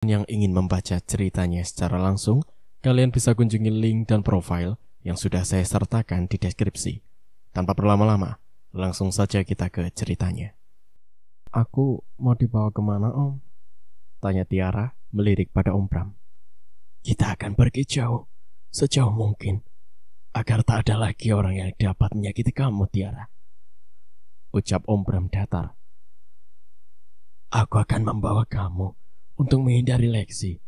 Yang ingin membaca ceritanya secara langsung, kalian bisa kunjungi link dan profil yang sudah saya sertakan di deskripsi. Tanpa berlama-lama, langsung saja kita ke ceritanya. Aku mau dibawa kemana, Om? Tanya Tiara melirik pada Om Bram. Kita akan pergi jauh, sejauh mungkin, agar tak ada lagi orang yang dapat menyakiti kamu, Tiara. Ucap Om Bram datar. Aku akan membawa kamu untuk menghindari Lexi,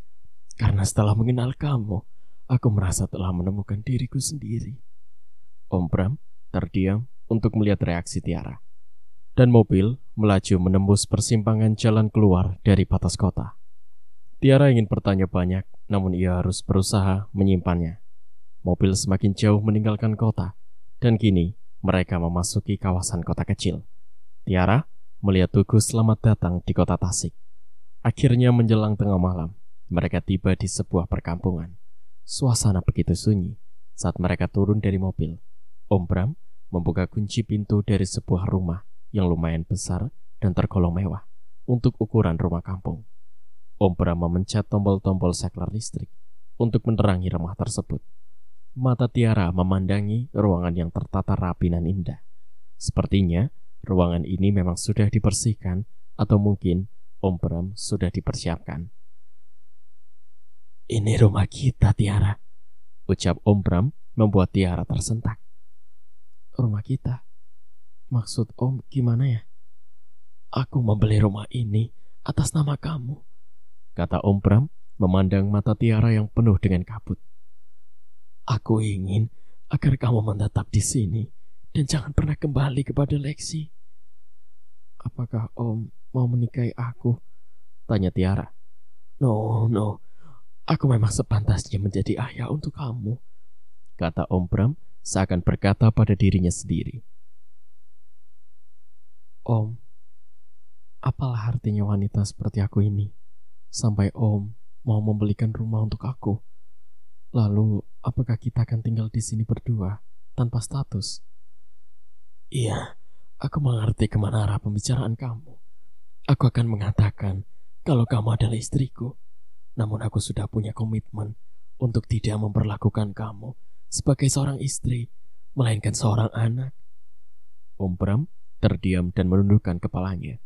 karena setelah mengenal kamu, aku merasa telah menemukan diriku sendiri. Om Bram terdiam untuk melihat reaksi Tiara. Dan mobil melaju menembus persimpangan jalan keluar dari batas kota. Tiara ingin bertanya banyak, namun ia harus berusaha menyimpannya. Mobil semakin jauh meninggalkan kota, dan kini mereka memasuki kawasan kota kecil. Tiara melihat tugu selamat datang di kota Tasik. Akhirnya menjelang tengah malam, mereka tiba di sebuah perkampungan. Suasana begitu sunyi. Saat mereka turun dari mobil, Om Bram membuka kunci pintu dari sebuah rumah yang lumayan besar dan tergolong mewah untuk ukuran rumah kampung. Om Bram memencet tombol-tombol saklar listrik untuk menerangi rumah tersebut. Mata Tiara memandangi ruangan yang tertata rapi dan indah. Sepertinya ruangan ini memang sudah dibersihkan atau mungkin Om Bram sudah dipersiapkan. Ini rumah kita, Tiara, ucap Om Bram membuat Tiara tersentak. Rumah kita? Maksud Om gimana ya? Aku membeli rumah ini atas nama kamu, kata Om Bram memandang mata Tiara yang penuh dengan kabut. Aku ingin agar kamu menetap di sini dan jangan pernah kembali kepada Lexi. Apakah Om mau menikahi aku? Tanya Tiara. No. Aku memang sepantasnya menjadi ayah untuk kamu, kata Om Bram seakan berkata pada dirinya sendiri. Om, apalah artinya wanita seperti aku ini, sampai Om mau membelikan rumah untuk aku? Lalu, apakah kita akan tinggal di sini berdua, tanpa status? Iya, aku mengerti kemana arah pembicaraan kamu. Aku akan mengatakan kalau kamu adalah istriku, namun aku sudah punya komitmen untuk tidak memperlakukan kamu sebagai seorang istri, melainkan seorang anak. Om Bram terdiam dan menundukkan kepalanya.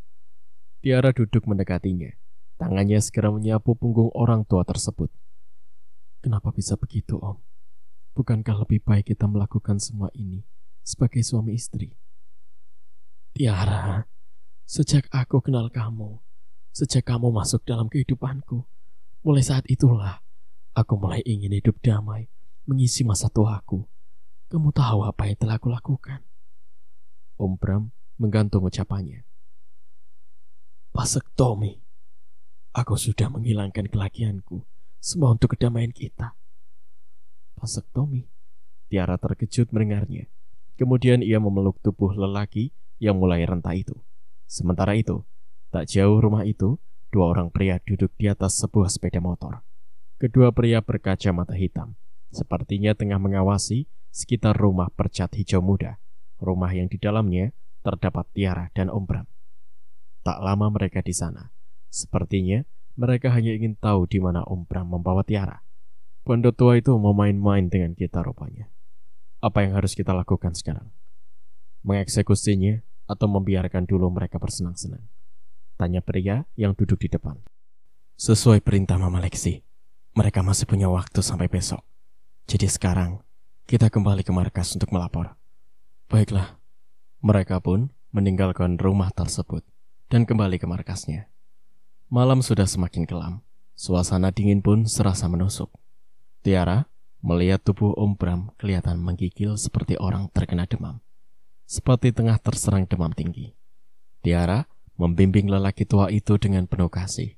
Tiara duduk mendekatinya. Tangannya segera menyapu punggung orang tua tersebut. Kenapa bisa begitu, Om? Bukankah lebih baik kita melakukan semua ini sebagai suami istri? Tiara, sejak aku kenal kamu, sejak kamu masuk dalam kehidupanku, mulai saat itulah aku mulai ingin hidup damai, mengisi masa tuaku. Kamu tahu apa yang telah aku lakukan? Om Bram menggantung ucapannya. Pasek Tommy, aku sudah menghilangkan kelakianku, semua untuk kedamaian kita. Pasek Tommy? Tiara terkejut mendengarnya. Kemudian ia memeluk tubuh lelaki yang mulai renta itu. Sementara itu, tak jauh rumah itu, dua orang pria duduk di atas sebuah sepeda motor. Kedua pria berkacamata hitam, sepertinya tengah mengawasi sekitar rumah bercat hijau muda. Rumah yang di dalamnya terdapat Tiara dan Om Bram. Tak lama mereka di sana. Sepertinya mereka hanya ingin tahu di mana Om Bram membawa Tiara. Pondok tua itu mau main-main dengan kita rupanya. Apa yang harus kita lakukan sekarang? Mengeksekusinya atau membiarkan dulu mereka bersenang-senang? Tanya pria yang duduk di depan. Sesuai perintah Mama Lexi, mereka masih punya waktu sampai besok. Jadi sekarang kita kembali ke markas untuk melapor. Baiklah. Mereka pun meninggalkan rumah tersebut dan kembali ke markasnya. Malam sudah semakin kelam. Suasana dingin pun serasa menusuk. Tiara melihat tubuh Om Bram kelihatan menggigil seperti orang terkena demam. Seperti tengah terserang demam tinggi. Tiara membimbing lelaki tua itu dengan penuh kasih,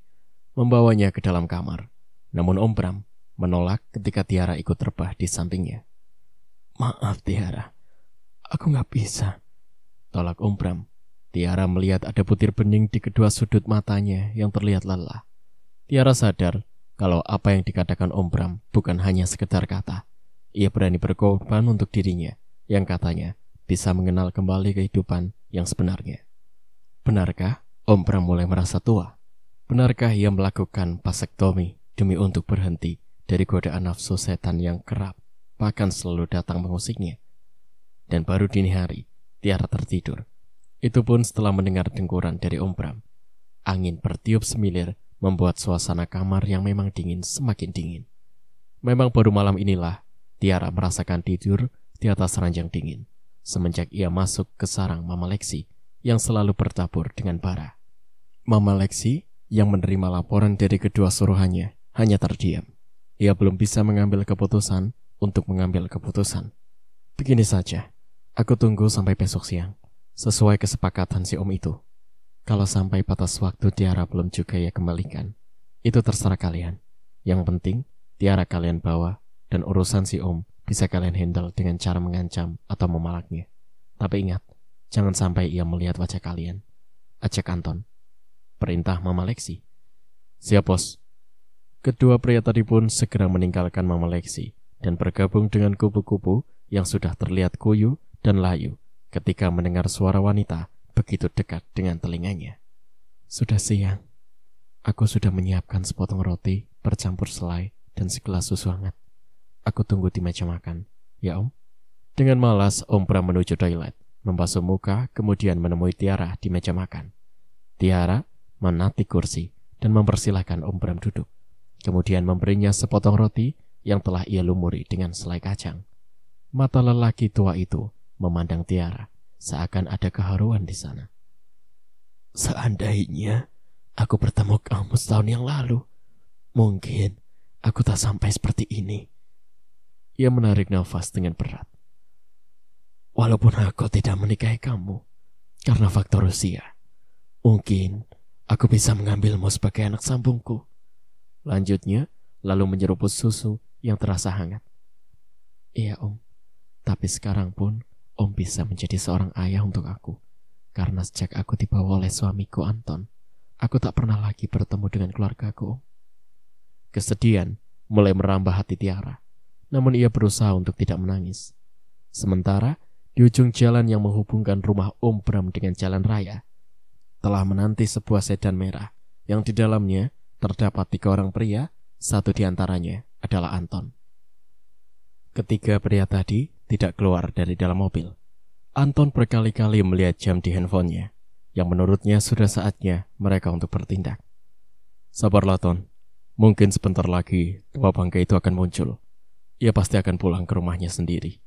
membawanya ke dalam kamar. Namun Om Bram menolak ketika Tiara ikut rebah di sampingnya. Maaf Tiara, aku gak bisa, tolak Om Bram. Tiara melihat ada butir bening di kedua sudut matanya yang terlihat lelah. Tiara sadar kalau apa yang dikatakan Om Bram bukan hanya sekedar kata. Ia berani berkorban untuk dirinya, yang katanya bisa mengenal kembali kehidupan yang sebenarnya. Benarkah Om Bram mulai merasa tua? Benarkah ia melakukan vasektomi demi untuk berhenti dari godaan nafsu setan yang kerap bahkan selalu datang mengusiknya? Dan baru dini hari, Tiara tertidur. Itu pun setelah mendengar dengkuran dari Om Bram. Angin bertiup semilir membuat suasana kamar yang memang dingin semakin dingin. Memang baru malam inilah Tiara merasakan tidur di atas ranjang dingin semenjak ia masuk ke sarang Mama Lexi yang selalu bertabur dengan bara. Mama Lexi yang menerima laporan dari kedua suruhannya hanya terdiam. Ia belum bisa mengambil keputusan untuk mengambil keputusan. Begini saja, aku tunggu sampai besok siang, sesuai kesepakatan si Om itu. Kalau sampai batas waktu Tiara belum juga ia kembalikan, itu terserah kalian. Yang penting, Tiara kalian bawa, dan urusan si Om bisa kalian handle dengan cara mengancam atau memalaknya. Tapi ingat, jangan sampai ia melihat wajah kalian. Ajak Anton. Perintah Mama Lexi. Siap, Bos. Kedua pria tadi pun segera meninggalkan Mama Lexi dan bergabung dengan kupu-kupu yang sudah terlihat kuyu dan layu ketika mendengar suara wanita begitu dekat dengan telinganya. Sudah siang. Aku sudah menyiapkan sepotong roti bercampur selai dan segelas susu hangat. Aku tunggu di meja makan. Ya, Om? Dengan malas, Om Bram menuju toilet, membasuh muka, kemudian menemui Tiara di meja makan. Tiara menati kursi dan mempersilahkan Om Bram duduk. Kemudian memberinya sepotong roti yang telah ia lumuri dengan selai kacang. Mata lelaki tua itu memandang Tiara, seakan ada keharuan di sana. Seandainya aku bertemu kamu setahun yang lalu, mungkin aku tak sampai seperti ini. Ia menarik nafas dengan berat. Walaupun aku tidak menikahi kamu karena faktor usia, mungkin aku bisa mengambilmu sebagai anak sambungku. Lanjutnya, lalu menyeruput susu yang terasa hangat. Iya, Om. Tapi sekarang pun, Om bisa menjadi seorang ayah untuk aku. Karena sejak aku dibawa oleh suamiku Anton, aku tak pernah lagi bertemu dengan keluargaku, Om. Kesedihan mulai merambah hati Tiara. Namun ia berusaha untuk tidak menangis. Sementara, di ujung jalan yang menghubungkan rumah Om Bram dengan jalan raya, telah menanti sebuah sedan merah yang di dalamnya terdapat 3 orang pria, satu di antaranya adalah Anton. Ketiga pria tadi tidak keluar dari dalam mobil. Anton berkali-kali melihat jam di handphonenya, yang menurutnya sudah saatnya mereka untuk bertindak. Sabarlah, Ton. Mungkin sebentar lagi tua bangka itu akan muncul. Ia pasti akan pulang ke rumahnya sendiri.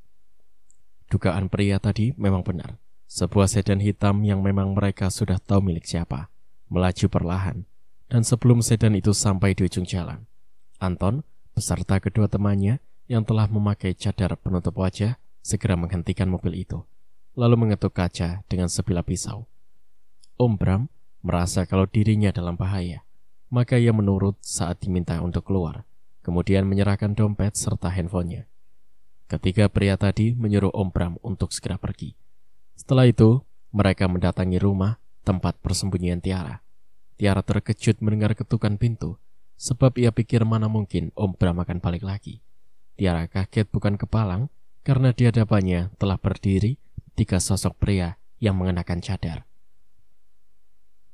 Dugaan pria tadi memang benar. Sebuah sedan hitam yang memang mereka sudah tahu milik siapa, melaju perlahan. Dan sebelum sedan itu sampai di ujung jalan, Anton beserta kedua temannya yang telah memakai cadar penutup wajah segera menghentikan mobil itu, lalu mengetuk kaca dengan sebilah pisau. Om Bram merasa kalau dirinya dalam bahaya, maka ia menurut saat diminta untuk keluar, kemudian menyerahkan dompet serta handphonenya. Ketiga pria tadi menyuruh Om Bram untuk segera pergi. Setelah itu, mereka mendatangi rumah tempat persembunyian Tiara. Tiara terkejut mendengar ketukan pintu, sebab ia pikir mana mungkin Om Bram akan balik lagi. Tiara kaget bukan kepalang, karena di hadapannya telah berdiri 3 sosok pria yang mengenakan cadar.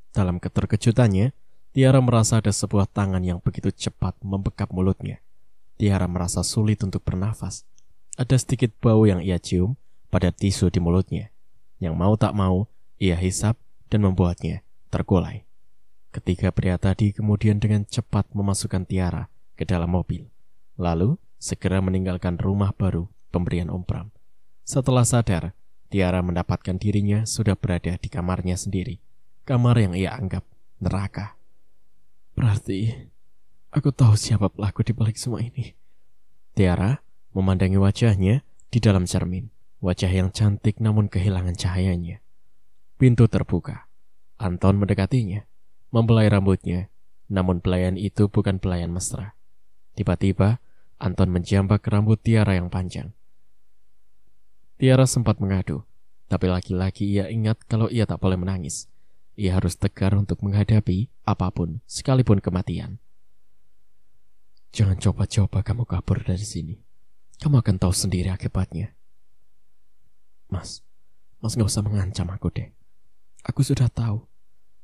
Dalam keterkejutannya, Tiara merasa ada sebuah tangan yang begitu cepat membekap mulutnya. Tiara merasa sulit untuk bernafas. Ada sedikit bau yang ia cium pada tisu di mulutnya, yang mau tak mau ia hisap dan membuatnya tergolai. Ketiga pria tadi kemudian dengan cepat memasukkan Tiara ke dalam mobil, lalu segera meninggalkan rumah baru pemberian Om Bram. Setelah sadar, Tiara mendapatkan dirinya sudah berada di kamarnya sendiri, kamar yang ia anggap neraka. Berarti aku tahu siapa pelaku di balik semua ini. Tiara memandangi wajahnya di dalam cermin, wajah yang cantik namun kehilangan cahayanya. Pintu terbuka. Anton mendekatinya, membelai rambutnya, namun belayan itu bukan belayan mesra. Tiba-tiba, Anton menjambak rambut Tiara yang panjang. Tiara sempat mengadu, tapi lagi-lagi ia ingat kalau ia tak boleh menangis. Ia harus tegar untuk menghadapi apapun, sekalipun kematian. Jangan coba-coba kamu kabur dari sini. Kamu akan tahu sendiri akibatnya. Mas gak usah mengancam aku deh. Aku sudah tahu.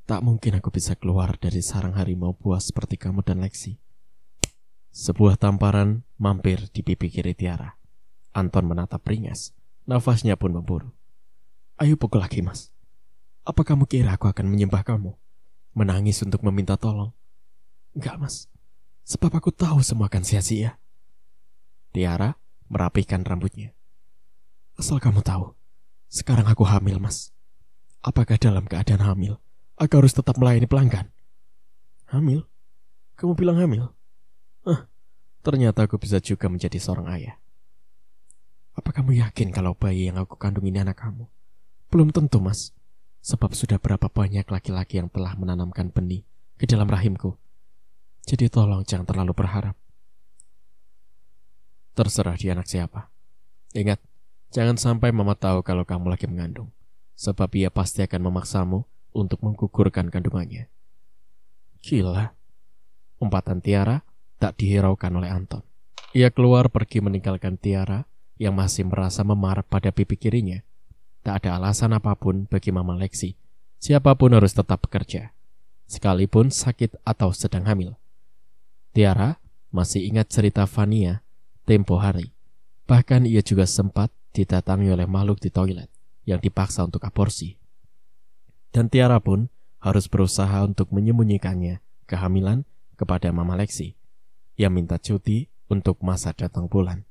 Tak mungkin aku bisa keluar dari sarang harimau buas seperti kamu dan Lexi. Sebuah tamparan mampir di pipi kiri Tiara. Anton menatap beringas. Nafasnya pun memburu. Ayo pukul lagi, Mas. Apa kamu kira aku akan menyembah kamu? Menangis untuk meminta tolong? Enggak, Mas. Sebab aku tahu semua akan sia-sia. Tiara merapihkan rambutnya. Asal kamu tahu, sekarang aku hamil, Mas. Apakah dalam keadaan hamil, aku harus tetap melayani pelanggan? Hamil? Kamu bilang hamil? Ternyata aku bisa juga menjadi seorang ayah. Apa kamu yakin kalau bayi yang aku kandung ini anak kamu? Belum tentu, Mas. Sebab sudah berapa banyak laki-laki yang telah menanamkan benih ke dalam rahimku. Jadi tolong jangan terlalu berharap. Terserah dia anak siapa. Ingat, jangan sampai mama tahu kalau kamu lagi mengandung. Sebab ia pasti akan memaksamu untuk menggugurkan kandungannya. Gila. Umpatan Tiara tak dihiraukan oleh Anton. Ia keluar pergi meninggalkan Tiara yang masih merasa memar pada pipi kirinya. Tak ada alasan apapun bagi Mama Lexi. Siapapun harus tetap bekerja, sekalipun sakit atau sedang hamil. Tiara masih ingat cerita Vania tempo hari. Bahkan ia juga sempat didatangi oleh makhluk di toilet yang dipaksa untuk aborsi. Dan Tiara pun harus berusaha untuk menyembunyikannya kehamilan kepada Mama Lexi yang minta cuti untuk masa datang bulan.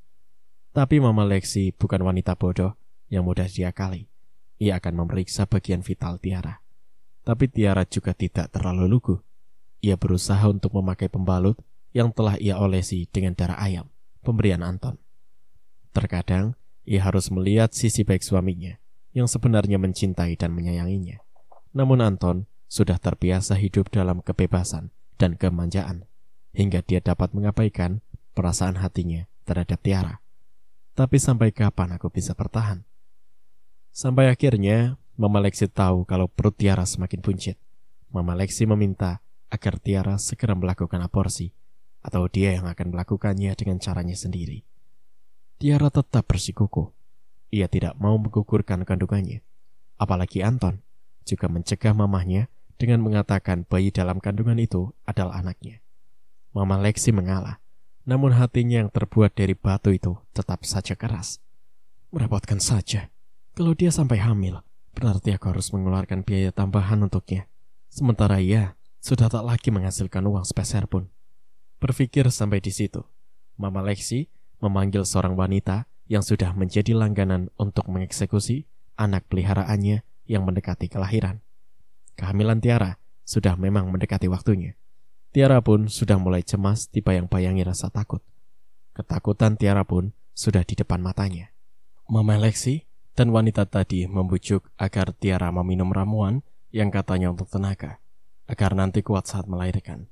Tapi Mama Lexi bukan wanita bodoh yang mudah diakali. Ia akan memeriksa bagian vital Tiara. Tapi Tiara juga tidak terlalu lugu. Ia berusaha untuk memakai pembalut yang telah ia olesi dengan darah ayam, pemberian Anton. Terkadang, ia harus melihat sisi baik suaminya yang sebenarnya mencintai dan menyayanginya. Namun Anton sudah terbiasa hidup dalam kebebasan dan kemanjaan, hingga dia dapat mengabaikan perasaan hatinya terhadap Tiara. Tapi sampai kapan aku bisa bertahan? Sampai akhirnya, Mama Lexi tahu kalau perut Tiara semakin buncit. Mama Lexi meminta agar Tiara segera melakukan aborsi, atau dia yang akan melakukannya dengan caranya sendiri. Tiara tetap bersikukuh. Ia tidak mau menggugurkan kandungannya. Apalagi Anton juga mencegah mamahnya dengan mengatakan bayi dalam kandungan itu adalah anaknya. Mama Lexi mengalah, namun hatinya yang terbuat dari batu itu tetap saja keras. Merepotkan saja. Kalau dia sampai hamil, berarti aku harus mengeluarkan biaya tambahan untuknya. Sementara ia sudah tak lagi menghasilkan uang sepeser pun. Berpikir sampai di situ, Mama Lexi memanggil seorang wanita yang sudah menjadi langganan untuk mengeksekusi anak peliharaannya yang mendekati kelahiran. Kehamilan Tiara sudah memang mendekati waktunya. Tiara pun sudah mulai cemas dibayang-bayangi rasa takut. Ketakutan Tiara pun sudah di depan matanya. Mama Lexi dan wanita tadi membujuk agar Tiara meminum ramuan yang katanya untuk tenaga, agar nanti kuat saat melahirkan.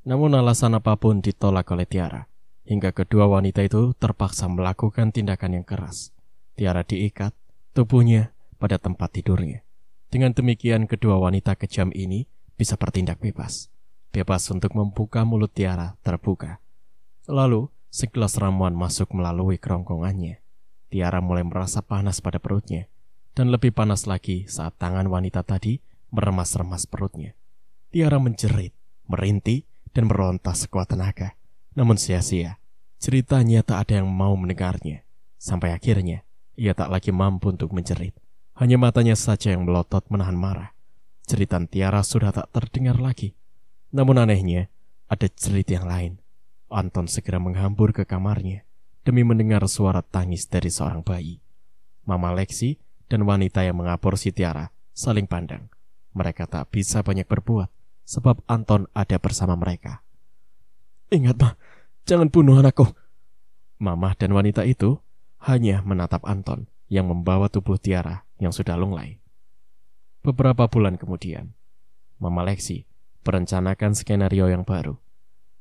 Namun alasan apapun ditolak oleh Tiara, hingga kedua wanita itu terpaksa melakukan tindakan yang keras. Tiara diikat, tubuhnya pada tempat tidurnya. Dengan demikian kedua wanita kejam ini bisa bertindak bebas. Bebas untuk membuka mulut Tiara terbuka. Lalu segelas ramuan masuk melalui kerongkongannya. Tiara mulai merasa panas pada perutnya, dan lebih panas lagi saat tangan wanita tadi meremas-remas perutnya. Tiara menjerit, merintih, dan meronta sekuat tenaga. Namun sia-sia, ceritanya tak ada yang mau mendengarnya. Sampai akhirnya, ia tak lagi mampu untuk menjerit. Hanya matanya saja yang melotot menahan marah. Jeritan Tiara sudah tak terdengar lagi. Namun anehnya, ada jerit yang lain. Anton segera menghambur ke kamarnya demi mendengar suara tangis dari seorang bayi. Mama Lexi dan wanita yang mengaborsi Tiara saling pandang. Mereka tak bisa banyak berbuat, sebab Anton ada bersama mereka. Ingat, Ma, jangan bunuh anakku. Mama dan wanita itu hanya menatap Anton yang membawa tubuh Tiara yang sudah lunglai. Beberapa bulan kemudian, Mama Lexi merencanakan skenario yang baru.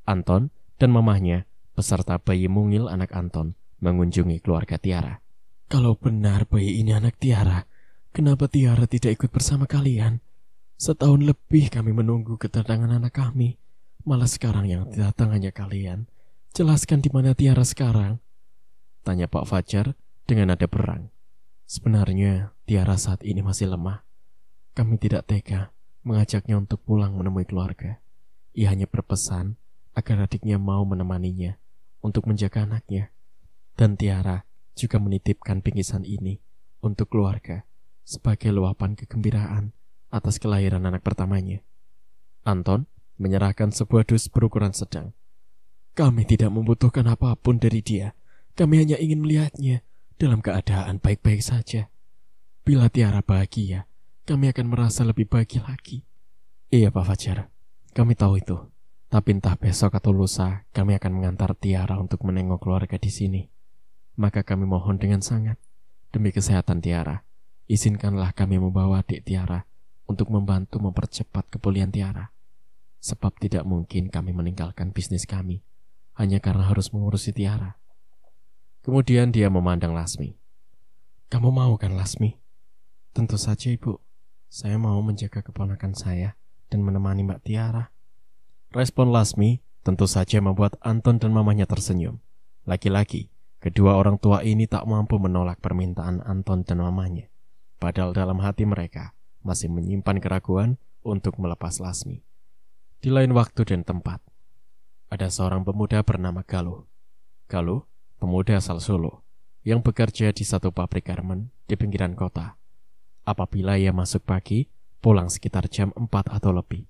Anton dan mamahnya beserta bayi mungil anak Anton mengunjungi keluarga Tiara. Kalau benar bayi ini anak Tiara, kenapa Tiara tidak ikut bersama kalian? Setahun lebih kami menunggu kedatangan anak kami. Malah sekarang yang datang hanya kalian. Jelaskan di mana Tiara sekarang? Tanya Pak Fajar dengan nada berang. Sebenarnya Tiara saat ini masih lemah. Kami tidak tega mengajaknya untuk pulang menemui keluarga. Ia hanya berpesan agar adiknya mau menemaninya untuk menjaga anaknya. Dan Tiara juga menitipkan bingkisan ini untuk keluarga sebagai luapan kegembiraan atas kelahiran anak pertamanya. Anton menyerahkan sebuah dus berukuran sedang. Kami tidak membutuhkan apapun dari dia. Kami hanya ingin melihatnya dalam keadaan baik-baik saja. Bila Tiara bahagia, kami akan merasa lebih bahagia lagi. Iya Pak Fajar, kami tahu itu. Tapi entah besok atau lusa, kami akan mengantar Tiara untuk menengok keluarga di sini. Maka kami mohon dengan sangat, demi kesehatan Tiara, izinkanlah kami membawa adik Tiara untuk membantu mempercepat kepulihan Tiara. Sebab tidak mungkin kami meninggalkan bisnis kami hanya karena harus mengurusi Tiara. Kemudian dia memandang Lasmi. Kamu mau kan Lasmi? Tentu saja Ibu. Saya mau menjaga keponakan saya dan menemani Mbak Tiara. Respon Lasmi tentu saja membuat Anton dan mamanya tersenyum. Lagi-lagi, kedua orang tua ini tak mampu menolak permintaan Anton dan mamanya. Padahal dalam hati mereka masih menyimpan keraguan untuk melepas Lasmi. Di lain waktu dan tempat, ada seorang pemuda bernama Galuh. Galuh, pemuda asal Solo, yang bekerja di satu pabrik garmen di pinggiran kota. Apabila ia masuk pagi, pulang sekitar jam 4 atau lebih,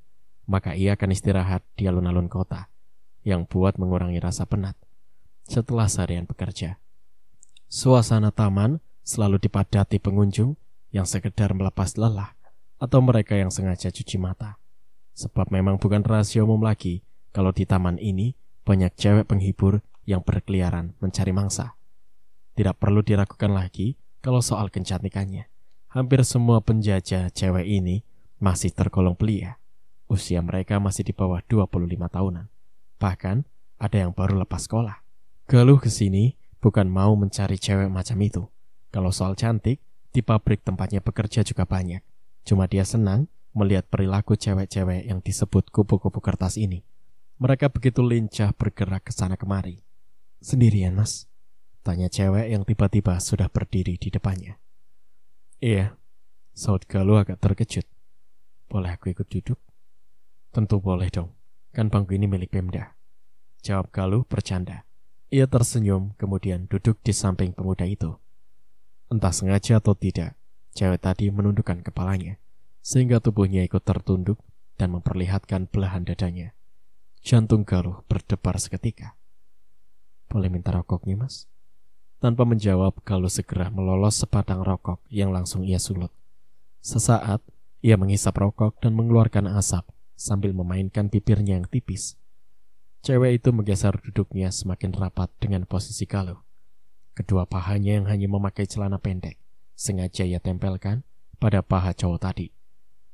maka ia akan istirahat di alun-alun kota, yang buat mengurangi rasa penat setelah seharian bekerja. Suasana taman selalu dipadati pengunjung yang sekedar melepas lelah atau mereka yang sengaja cuci mata. Sebab memang bukan rahasia umum lagi kalau di taman ini banyak cewek penghibur yang berkeliaran mencari mangsa. Tidak perlu diragukan lagi kalau soal kecantikannya. Hampir semua penjajah cewek ini masih tergolong belia. Usia mereka masih di bawah 25 tahunan. Bahkan ada yang baru lepas sekolah. Galuh kesini bukan mau mencari cewek macam itu. Kalau soal cantik, di pabrik tempatnya bekerja juga banyak. Cuma dia senang melihat perilaku cewek-cewek yang disebut kupu-kupu kertas ini. Mereka begitu lincah bergerak ke sana kemari. Sendirian Mas? Tanya cewek yang tiba-tiba sudah berdiri di depannya. Iya, saud Galuh agak terkejut. Boleh aku ikut duduk? Tentu boleh dong, kan bangku ini milik Pemda. Jawab Galuh bercanda. Ia tersenyum kemudian duduk di samping pemuda itu. Entah sengaja atau tidak, cewek tadi menundukkan kepalanya, sehingga tubuhnya ikut tertunduk dan memperlihatkan belahan dadanya. Jantung Galuh berdebar seketika. Boleh minta rokoknya Mas? Tanpa menjawab, Galuh segera melolos sebatang rokok yang langsung ia sulut. Sesaat, ia menghisap rokok dan mengeluarkan asap sambil memainkan bibirnya yang tipis. Cewek itu menggeser duduknya semakin rapat dengan posisi Galuh. Kedua pahanya yang hanya memakai celana pendek sengaja ia tempelkan pada paha cowok tadi.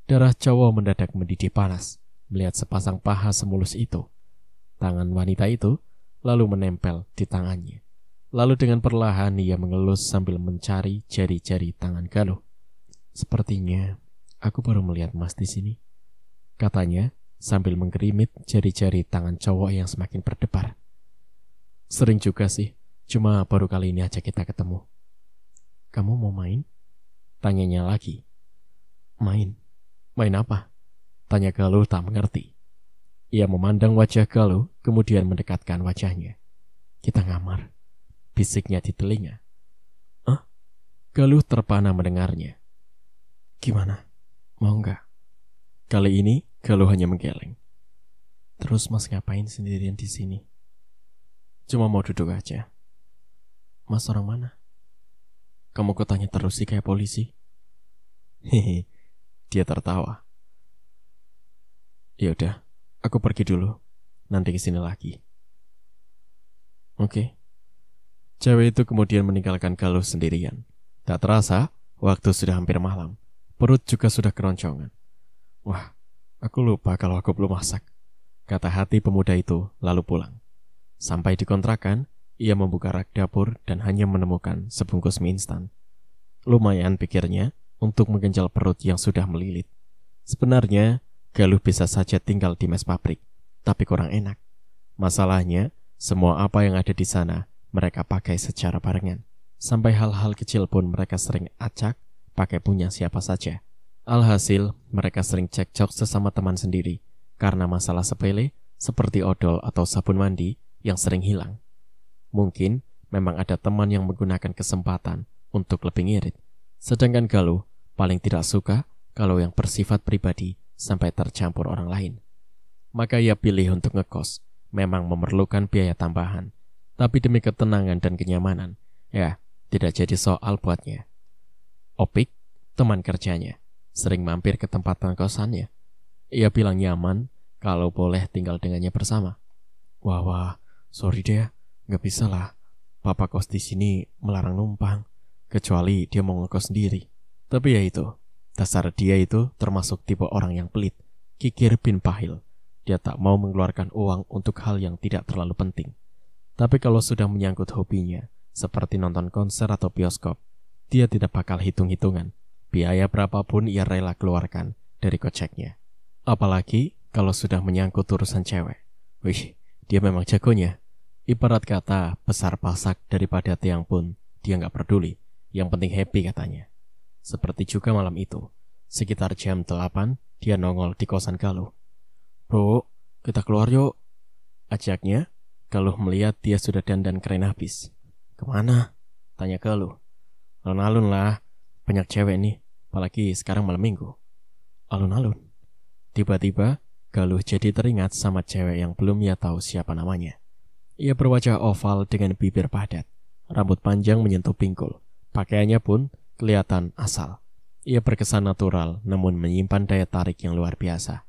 Darah cowok mendadak mendidih panas melihat sepasang paha semulus itu. Tangan wanita itu lalu menempel di tangannya. Lalu dengan perlahan ia mengelus sambil mencari jari-jari tangan Galuh. Sepertinya aku baru melihat Mas di sini, katanya sambil menggerimit jari-jari tangan cowok yang semakin berdebar. Sering juga sih, cuma baru kali ini aja kita ketemu. Kamu mau main? Tanyanya lagi. Main? Main apa? Tanya Galuh tak mengerti. Ia memandang wajah Galuh, kemudian mendekatkan wajahnya. Kita ngamar, bisiknya di telinga. Ah? Galuh terpana mendengarnya. Gimana? Mau nggak? Kali ini Galuh hanya menggeleng. Terus Mas ngapain sendirian di sini? Cuma mau duduk aja. Mas orang mana? Kamu kok tanya terus sih kayak polisi? Hehe, dia tertawa. Ya udah, aku pergi dulu. Nanti kesini lagi. Oke. Cewek itu kemudian meninggalkan Galuh sendirian. Tak terasa, waktu sudah hampir malam. Perut juga sudah keroncongan. Wah, aku lupa kalau aku belum masak, kata hati pemuda itu lalu pulang. Sampai di kontrakan, ia membuka rak dapur dan hanya menemukan sebungkus mie instan. Lumayan pikirnya untuk menggenjal perut yang sudah melilit. Sebenarnya, Galuh bisa saja tinggal di mes pabrik, tapi kurang enak. Masalahnya, semua apa yang ada di sana mereka pakai secara barengan. Sampai hal-hal kecil pun mereka sering acak pakai punya siapa saja. Alhasil, mereka sering cekcok sesama teman sendiri karena masalah sepele seperti odol atau sabun mandi yang sering hilang. Mungkin memang ada teman yang menggunakan kesempatan untuk lebih ngirit, sedangkan Galuh paling tidak suka kalau yang bersifat pribadi sampai tercampur orang lain. Maka ia pilih untuk ngekos, memang memerlukan biaya tambahan, tapi demi ketenangan dan kenyamanan, ya tidak jadi soal buatnya. Opik, teman kerjanya, sering mampir ke tempat kosannya. Ia bilang nyaman kalau boleh tinggal dengannya bersama. Wah, sorry deh, nggak bisa lah. Papa kos di sini melarang numpang, kecuali dia mau ngekos sendiri. Tapi ya itu, dasar dia itu termasuk tipe orang yang pelit, kikir bin pahil. Dia tak mau mengeluarkan uang untuk hal yang tidak terlalu penting. Tapi kalau sudah menyangkut hobinya, seperti nonton konser atau bioskop, dia tidak bakal hitung-hitungan. Biaya berapapun ia rela keluarkan dari koceknya. Apalagi kalau sudah menyangkut urusan cewek. Wih, dia memang jagonya. Ibarat kata, besar pasak daripada tiang pun, dia nggak peduli. Yang penting happy katanya. Seperti juga malam itu, sekitar jam 8, dia nongol di kosan Galuh. Bro, kita keluar yuk, ajaknya. Galuh melihat dia sudah dandan keren habis. Kemana? Tanya Galuh. Alun-alun lah, banyak cewek nih, apalagi sekarang malam minggu. Alun-alun. Tiba-tiba, Galuh jadi teringat sama cewek yang belum ia tahu siapa namanya. Ia berwajah oval dengan bibir padat, rambut panjang menyentuh pinggul, pakaiannya pun kelihatan asal. Ia berkesan natural, namun menyimpan daya tarik yang luar biasa.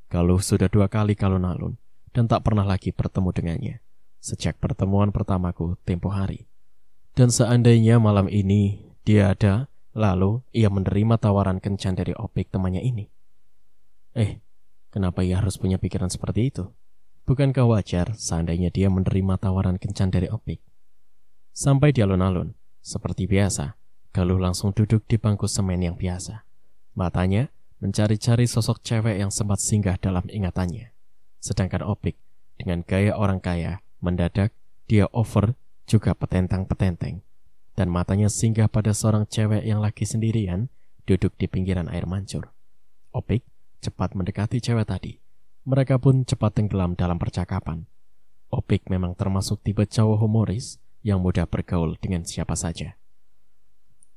Galuh sudah 2 kali ke alun-alun, dan tak pernah lagi bertemu dengannya, sejak pertemuan pertamaku tempo hari. Dan seandainya malam ini dia ada, lalu ia menerima tawaran kencan dari Opik temannya ini. Kenapa ia harus punya pikiran seperti itu? Bukankah wajar seandainya dia menerima tawaran kencan dari Opik? Sampai di alun-alun, seperti biasa, Galuh langsung duduk di bangku semen yang biasa. Matanya mencari-cari sosok cewek yang sempat singgah dalam ingatannya. Sedangkan Opik, dengan gaya orang kaya, mendadak dia over juga petentang-petenteng. Dan matanya singgah pada seorang cewek yang lagi sendirian, duduk di pinggiran air mancur. Opik cepat mendekati cewek tadi. Mereka pun cepat tenggelam dalam percakapan. Opik memang termasuk tipe cowok humoris yang mudah bergaul dengan siapa saja.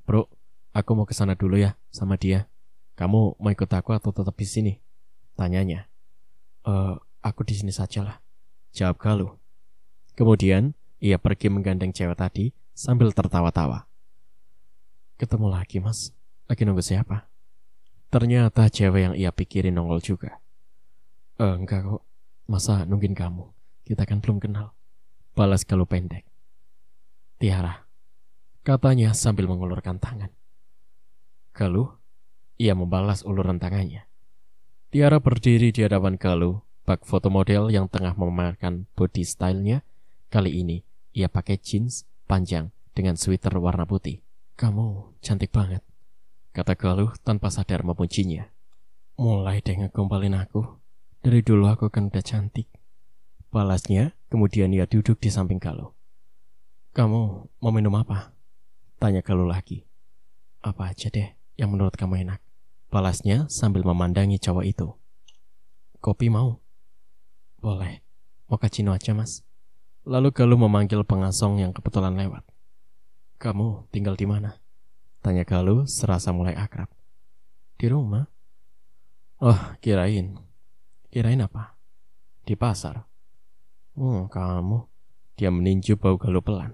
Bro, aku mau kesana dulu ya sama dia. Kamu mau ikut aku atau tetap di sini? Tanyanya. Aku di sini saja lah, jawab Galuh. Kemudian ia pergi menggandeng cewek tadi sambil tertawa-tawa. Ketemu lagi mas, lagi nunggu siapa? Ternyata cewek yang ia pikirin nongol juga. Enggak kok, masa nungguin kamu? Kita kan belum kenal, balas Galuh pendek. Tiara, katanya sambil mengulurkan tangan. Galuh, ia membalas uluran tangannya. Tiara berdiri di hadapan Galuh, bak foto model yang tengah memamerkan body style-nya. Kali ini, ia pakai jeans panjang dengan sweater warna putih. Kamu cantik banget, kata Galuh tanpa sadar memujinya. Mulai deh ngegombalin aku. Dari dulu aku kan udah cantik, balasnya. Kemudian ia duduk di samping Galuh. Kamu mau minum apa? Tanya Galuh lagi. Apa aja deh yang menurut kamu enak, balasnya sambil memandangi cowok itu. Kopi mau? Boleh, mochaccino aja mas. Lalu Galuh memanggil pengasong yang kebetulan lewat. Kamu tinggal di mana? Tanya Galuh serasa mulai akrab. Di rumah. Oh, kirain apa? Di pasar. Kamu. Dia meninju bau Galuh pelan.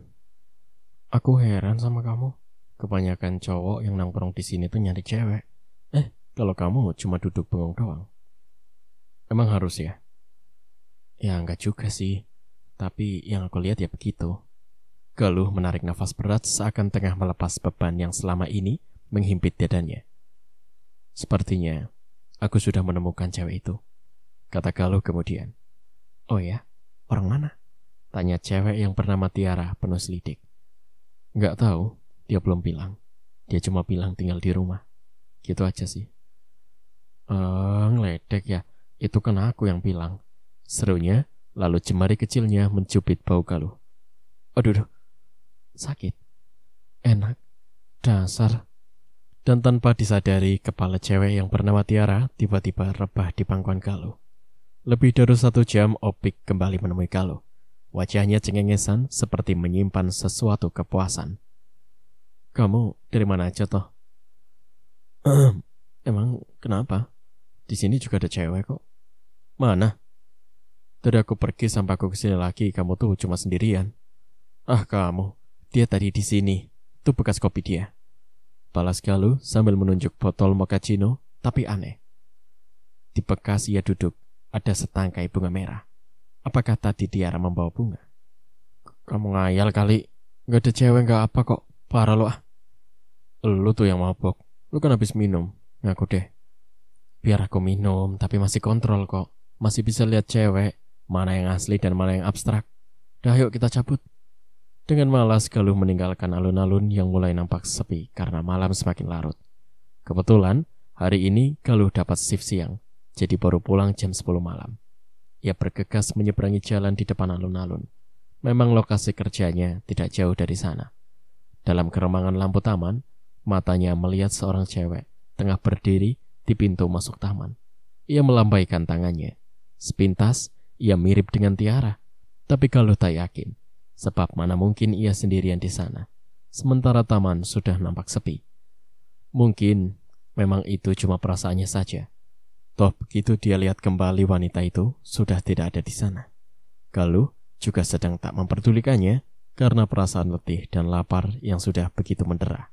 Aku heran sama kamu. Kebanyakan cowok yang nongkrong di sini tuh nyari cewek. Kalau kamu cuma duduk bengong doang. Emang harus ya? Ya enggak juga sih. Tapi yang aku lihat ya begitu. Galuh menarik nafas berat seakan tengah melepas beban yang selama ini menghimpit dadanya. Sepertinya aku sudah menemukan cewek itu, kata Galuh kemudian. Oh ya? Orang mana? Tanya cewek yang bernama Tiara penuh selidik. Nggak tahu, dia belum bilang. Dia cuma bilang tinggal di rumah. Gitu aja sih. Ngeledek ya. Itu kan aku yang bilang, serunya, lalu jemari kecilnya mencubit bau Galuh. Aduh, sakit. Enak. Dasar Dan tanpa disadari, kepala cewek yang bernama Tiara tiba-tiba rebah di pangkuan Galuh. Lebih dari 1 jam, Opik kembali menemui Galuh. Wajahnya cengengesan seperti menyimpan sesuatu kepuasan. Kamu dari mana aja toh? Emang kenapa? Di sini juga ada cewek kok. Mana? Tadi aku pergi sampai aku kesini lagi, kamu tuh cuma sendirian. Ah kamu, dia tadi di sini. Itu bekas kopi dia. Balas Galuh sambil menunjuk botol mochaccino, tapi aneh. Di bekas ia duduk, ada setangkai bunga merah. Apakah tadi Tiara membawa bunga? Kamu ngayal kali, gak ada cewek gak apa kok, parah lo ah. Lu tuh yang mabok, lu kan habis minum, ngaku deh. Biar aku minum, tapi masih kontrol kok. Masih bisa lihat cewek, mana yang asli dan mana yang abstrak. Dah yuk kita cabut. Dengan malas Galuh meninggalkan alun-alun yang mulai nampak sepi karena malam semakin larut. Kebetulan hari ini Galuh dapat shift siang, jadi baru pulang jam 10 malam. Ia bergegas menyeberangi jalan di depan alun-alun. Memang lokasi kerjanya tidak jauh dari sana. Dalam keremangan lampu taman, matanya melihat seorang cewek tengah berdiri di pintu masuk taman. Ia melambaikan tangannya. Sepintas ia mirip dengan Tiara, tapi Galuh tak yakin. Sebab mana mungkin ia sendirian di sana, sementara taman sudah nampak sepi. Mungkin memang itu cuma perasaannya saja. Toh begitu dia lihat kembali wanita itu sudah tidak ada di sana. Galuh juga sedang tak memperdulikannya karena perasaan letih dan lapar yang sudah begitu mendera.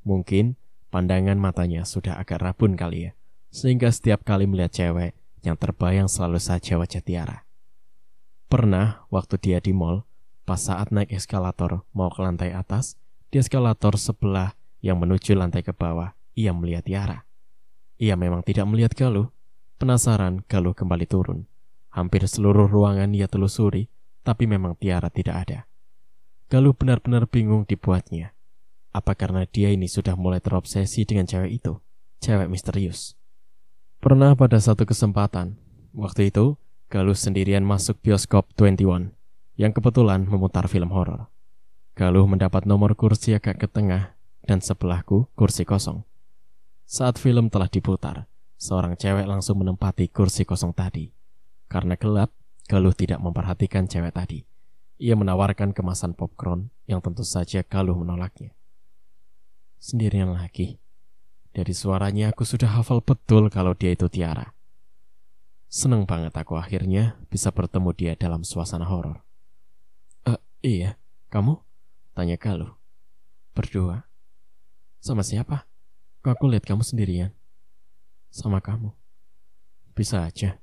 Mungkin pandangan matanya sudah agak rabun kali ya, sehingga setiap kali melihat cewek yang terbayang selalu saja wajah Tiara. Pernah waktu dia di mall, pas saat naik eskalator mau ke lantai atas, di eskalator sebelah yang menuju lantai ke bawah, ia melihat Tiara. Ia memang tidak melihat Galuh. Penasaran, Galuh kembali turun. Hampir seluruh ruangan ia telusuri, tapi memang Tiara tidak ada. Galuh benar-benar bingung dibuatnya. Apa karena dia ini sudah mulai terobsesi dengan cewek itu? Cewek misterius. Pernah pada satu kesempatan, waktu itu Galuh sendirian masuk bioskop 21 yang kebetulan memutar film horor. Galuh mendapat nomor kursi agak ke tengah dan sebelahku kursi kosong. Saat film telah diputar, seorang cewek langsung menempati kursi kosong tadi. Karena gelap, Galuh tidak memperhatikan cewek tadi. Ia menawarkan kemasan popcorn yang tentu saja Galuh menolaknya. Sendirian lagi. Dari suaranya aku sudah hafal betul kalau dia itu Tiara. Seneng banget aku akhirnya bisa bertemu dia dalam suasana horor. Iya, kamu? Tanya Galuh. Berdua. Sama siapa? Kok aku lihat kamu sendirian? Sama kamu. Bisa aja.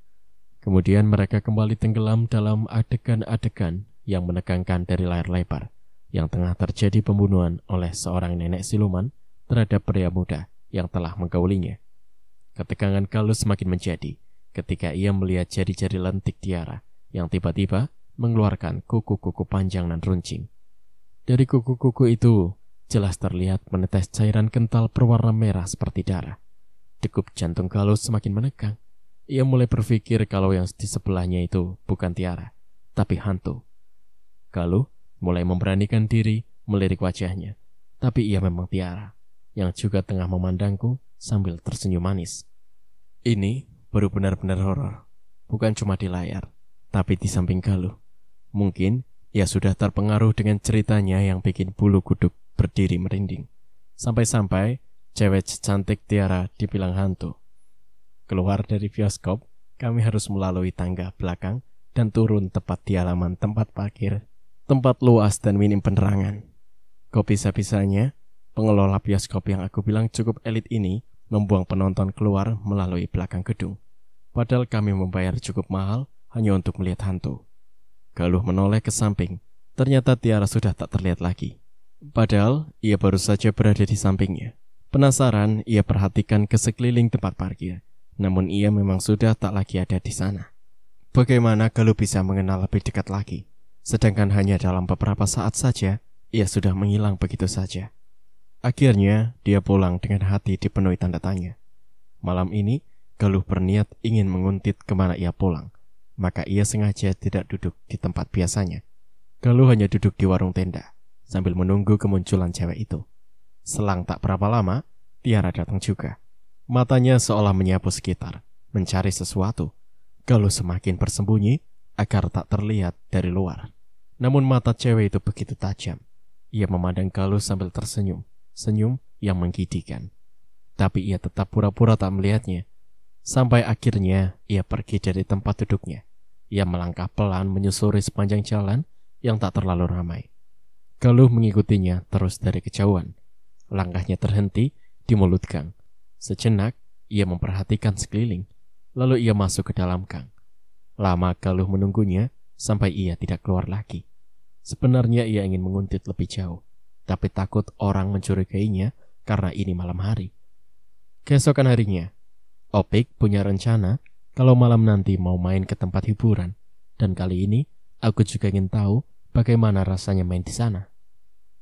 Kemudian mereka kembali tenggelam dalam adegan-adegan yang menegangkan dari layar lebar, yang tengah terjadi pembunuhan oleh seorang nenek siluman terhadap pria muda yang telah menggaulinya. Ketegangan Galuh semakin menjadi ketika ia melihat jari-jari lentik Tiara yang tiba-tiba mengeluarkan kuku-kuku panjang dan runcing. Dari kuku-kuku itu jelas terlihat menetes cairan kental berwarna merah seperti darah. Degup jantung Galuh semakin menegang. Ia mulai berpikir kalau yang di sebelahnya itu bukan Tiara, tapi hantu. Galuh mulai memberanikan diri melirik wajahnya, tapi ia memang Tiara, yang juga tengah memandangku sambil tersenyum manis. Ini baru benar-benar horor, bukan cuma di layar, tapi di samping Galuh. Mungkin ia sudah terpengaruh dengan ceritanya yang bikin bulu kuduk berdiri merinding. Sampai-sampai cewek cantik Tiara dibilang hantu. Keluar dari bioskop, kami harus melalui tangga belakang dan turun tepat di halaman tempat parkir. Tempat luas dan minim penerangan. Kok bisa-bisanya pengelola bioskop yang aku bilang cukup elit ini membuang penonton keluar melalui belakang gedung. Padahal kami membayar cukup mahal hanya untuk melihat hantu. Galuh menoleh ke samping. Ternyata Tiara sudah tak terlihat lagi. Padahal ia baru saja berada di sampingnya. Penasaran, ia perhatikan ke sekeliling tempat parkir. Namun ia memang sudah tak lagi ada di sana. Bagaimana Galuh bisa mengenal lebih dekat lagi? Sedangkan hanya dalam beberapa saat saja, ia sudah menghilang begitu saja. Akhirnya, dia pulang dengan hati dipenuhi tanda tanya. Malam ini, Galuh berniat ingin menguntit kemana ia pulang. Maka ia sengaja tidak duduk di tempat biasanya. Galuh hanya duduk di warung tenda, sambil menunggu kemunculan cewek itu. Selang tak berapa lama, Tiara datang juga. Matanya seolah menyapu sekitar, mencari sesuatu. Galuh semakin bersembunyi agar tak terlihat dari luar. Namun mata cewek itu begitu tajam. Ia memandang Galuh sambil tersenyum, senyum yang menggigitkan. Tapi ia tetap pura-pura tak melihatnya. Sampai akhirnya ia pergi dari tempat duduknya. Ia melangkah pelan menyusuri sepanjang jalan yang tak terlalu ramai. Galuh mengikutinya terus dari kejauhan. Langkahnya terhenti di mulut gang. Sejenak ia memperhatikan sekeliling. Lalu ia masuk ke dalam gang. Lama Galuh menunggunya sampai ia tidak keluar lagi. Sebenarnya ia ingin menguntit lebih jauh, tapi takut orang mencurigainya karena ini malam hari. Keesokan harinya, Opik punya rencana kalau malam nanti mau main ke tempat hiburan. Dan kali ini aku juga ingin tahu bagaimana rasanya main di sana.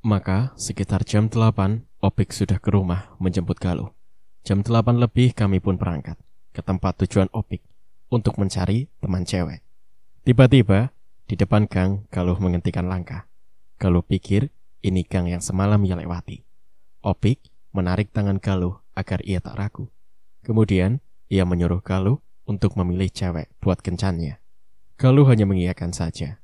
Maka sekitar jam 8 Opik sudah ke rumah menjemput Galuh. Jam 8 lebih kami pun berangkat ke tempat tujuan Opik untuk mencari teman cewek. Tiba-tiba di depan gang Galuh menghentikan langkah. Galuh pikir ini gang yang semalam ia lewati. Opik menarik tangan Galuh agar ia tak ragu. Kemudian ia menyuruh Galuh untuk memilih cewek buat kencannya. Galuh hanya mengiyakan saja.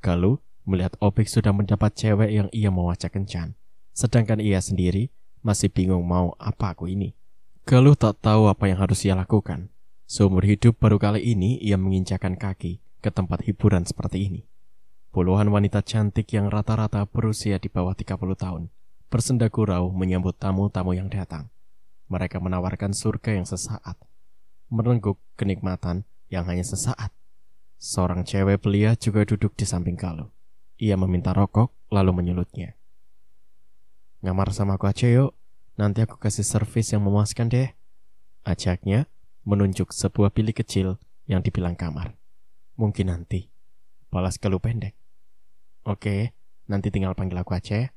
Galuh melihat Opik sudah mendapat cewek yang ia mau ajak kencan, sedangkan ia sendiri masih bingung mau apa aku ini. Galuh tak tahu apa yang harus ia lakukan. Seumur hidup baru kali ini ia menginjakan kaki ke tempat hiburan seperti ini. Puluhan wanita cantik yang rata-rata berusia di bawah 30 tahun bersenda gurau menyambut tamu-tamu yang datang. Mereka menawarkan surga yang sesaat, merengguk kenikmatan yang hanya sesaat. Seorang cewek belia juga duduk di samping Galuh. Ia meminta rokok lalu menyulutnya. "Ngamar sama aku aja yuk, nanti aku kasih servis yang memuaskan deh," ajaknya menunjuk sebuah bilik kecil yang dibilang kamar. "Mungkin nanti," balas Galuh pendek. "Oke, nanti tinggal panggil aku aja,"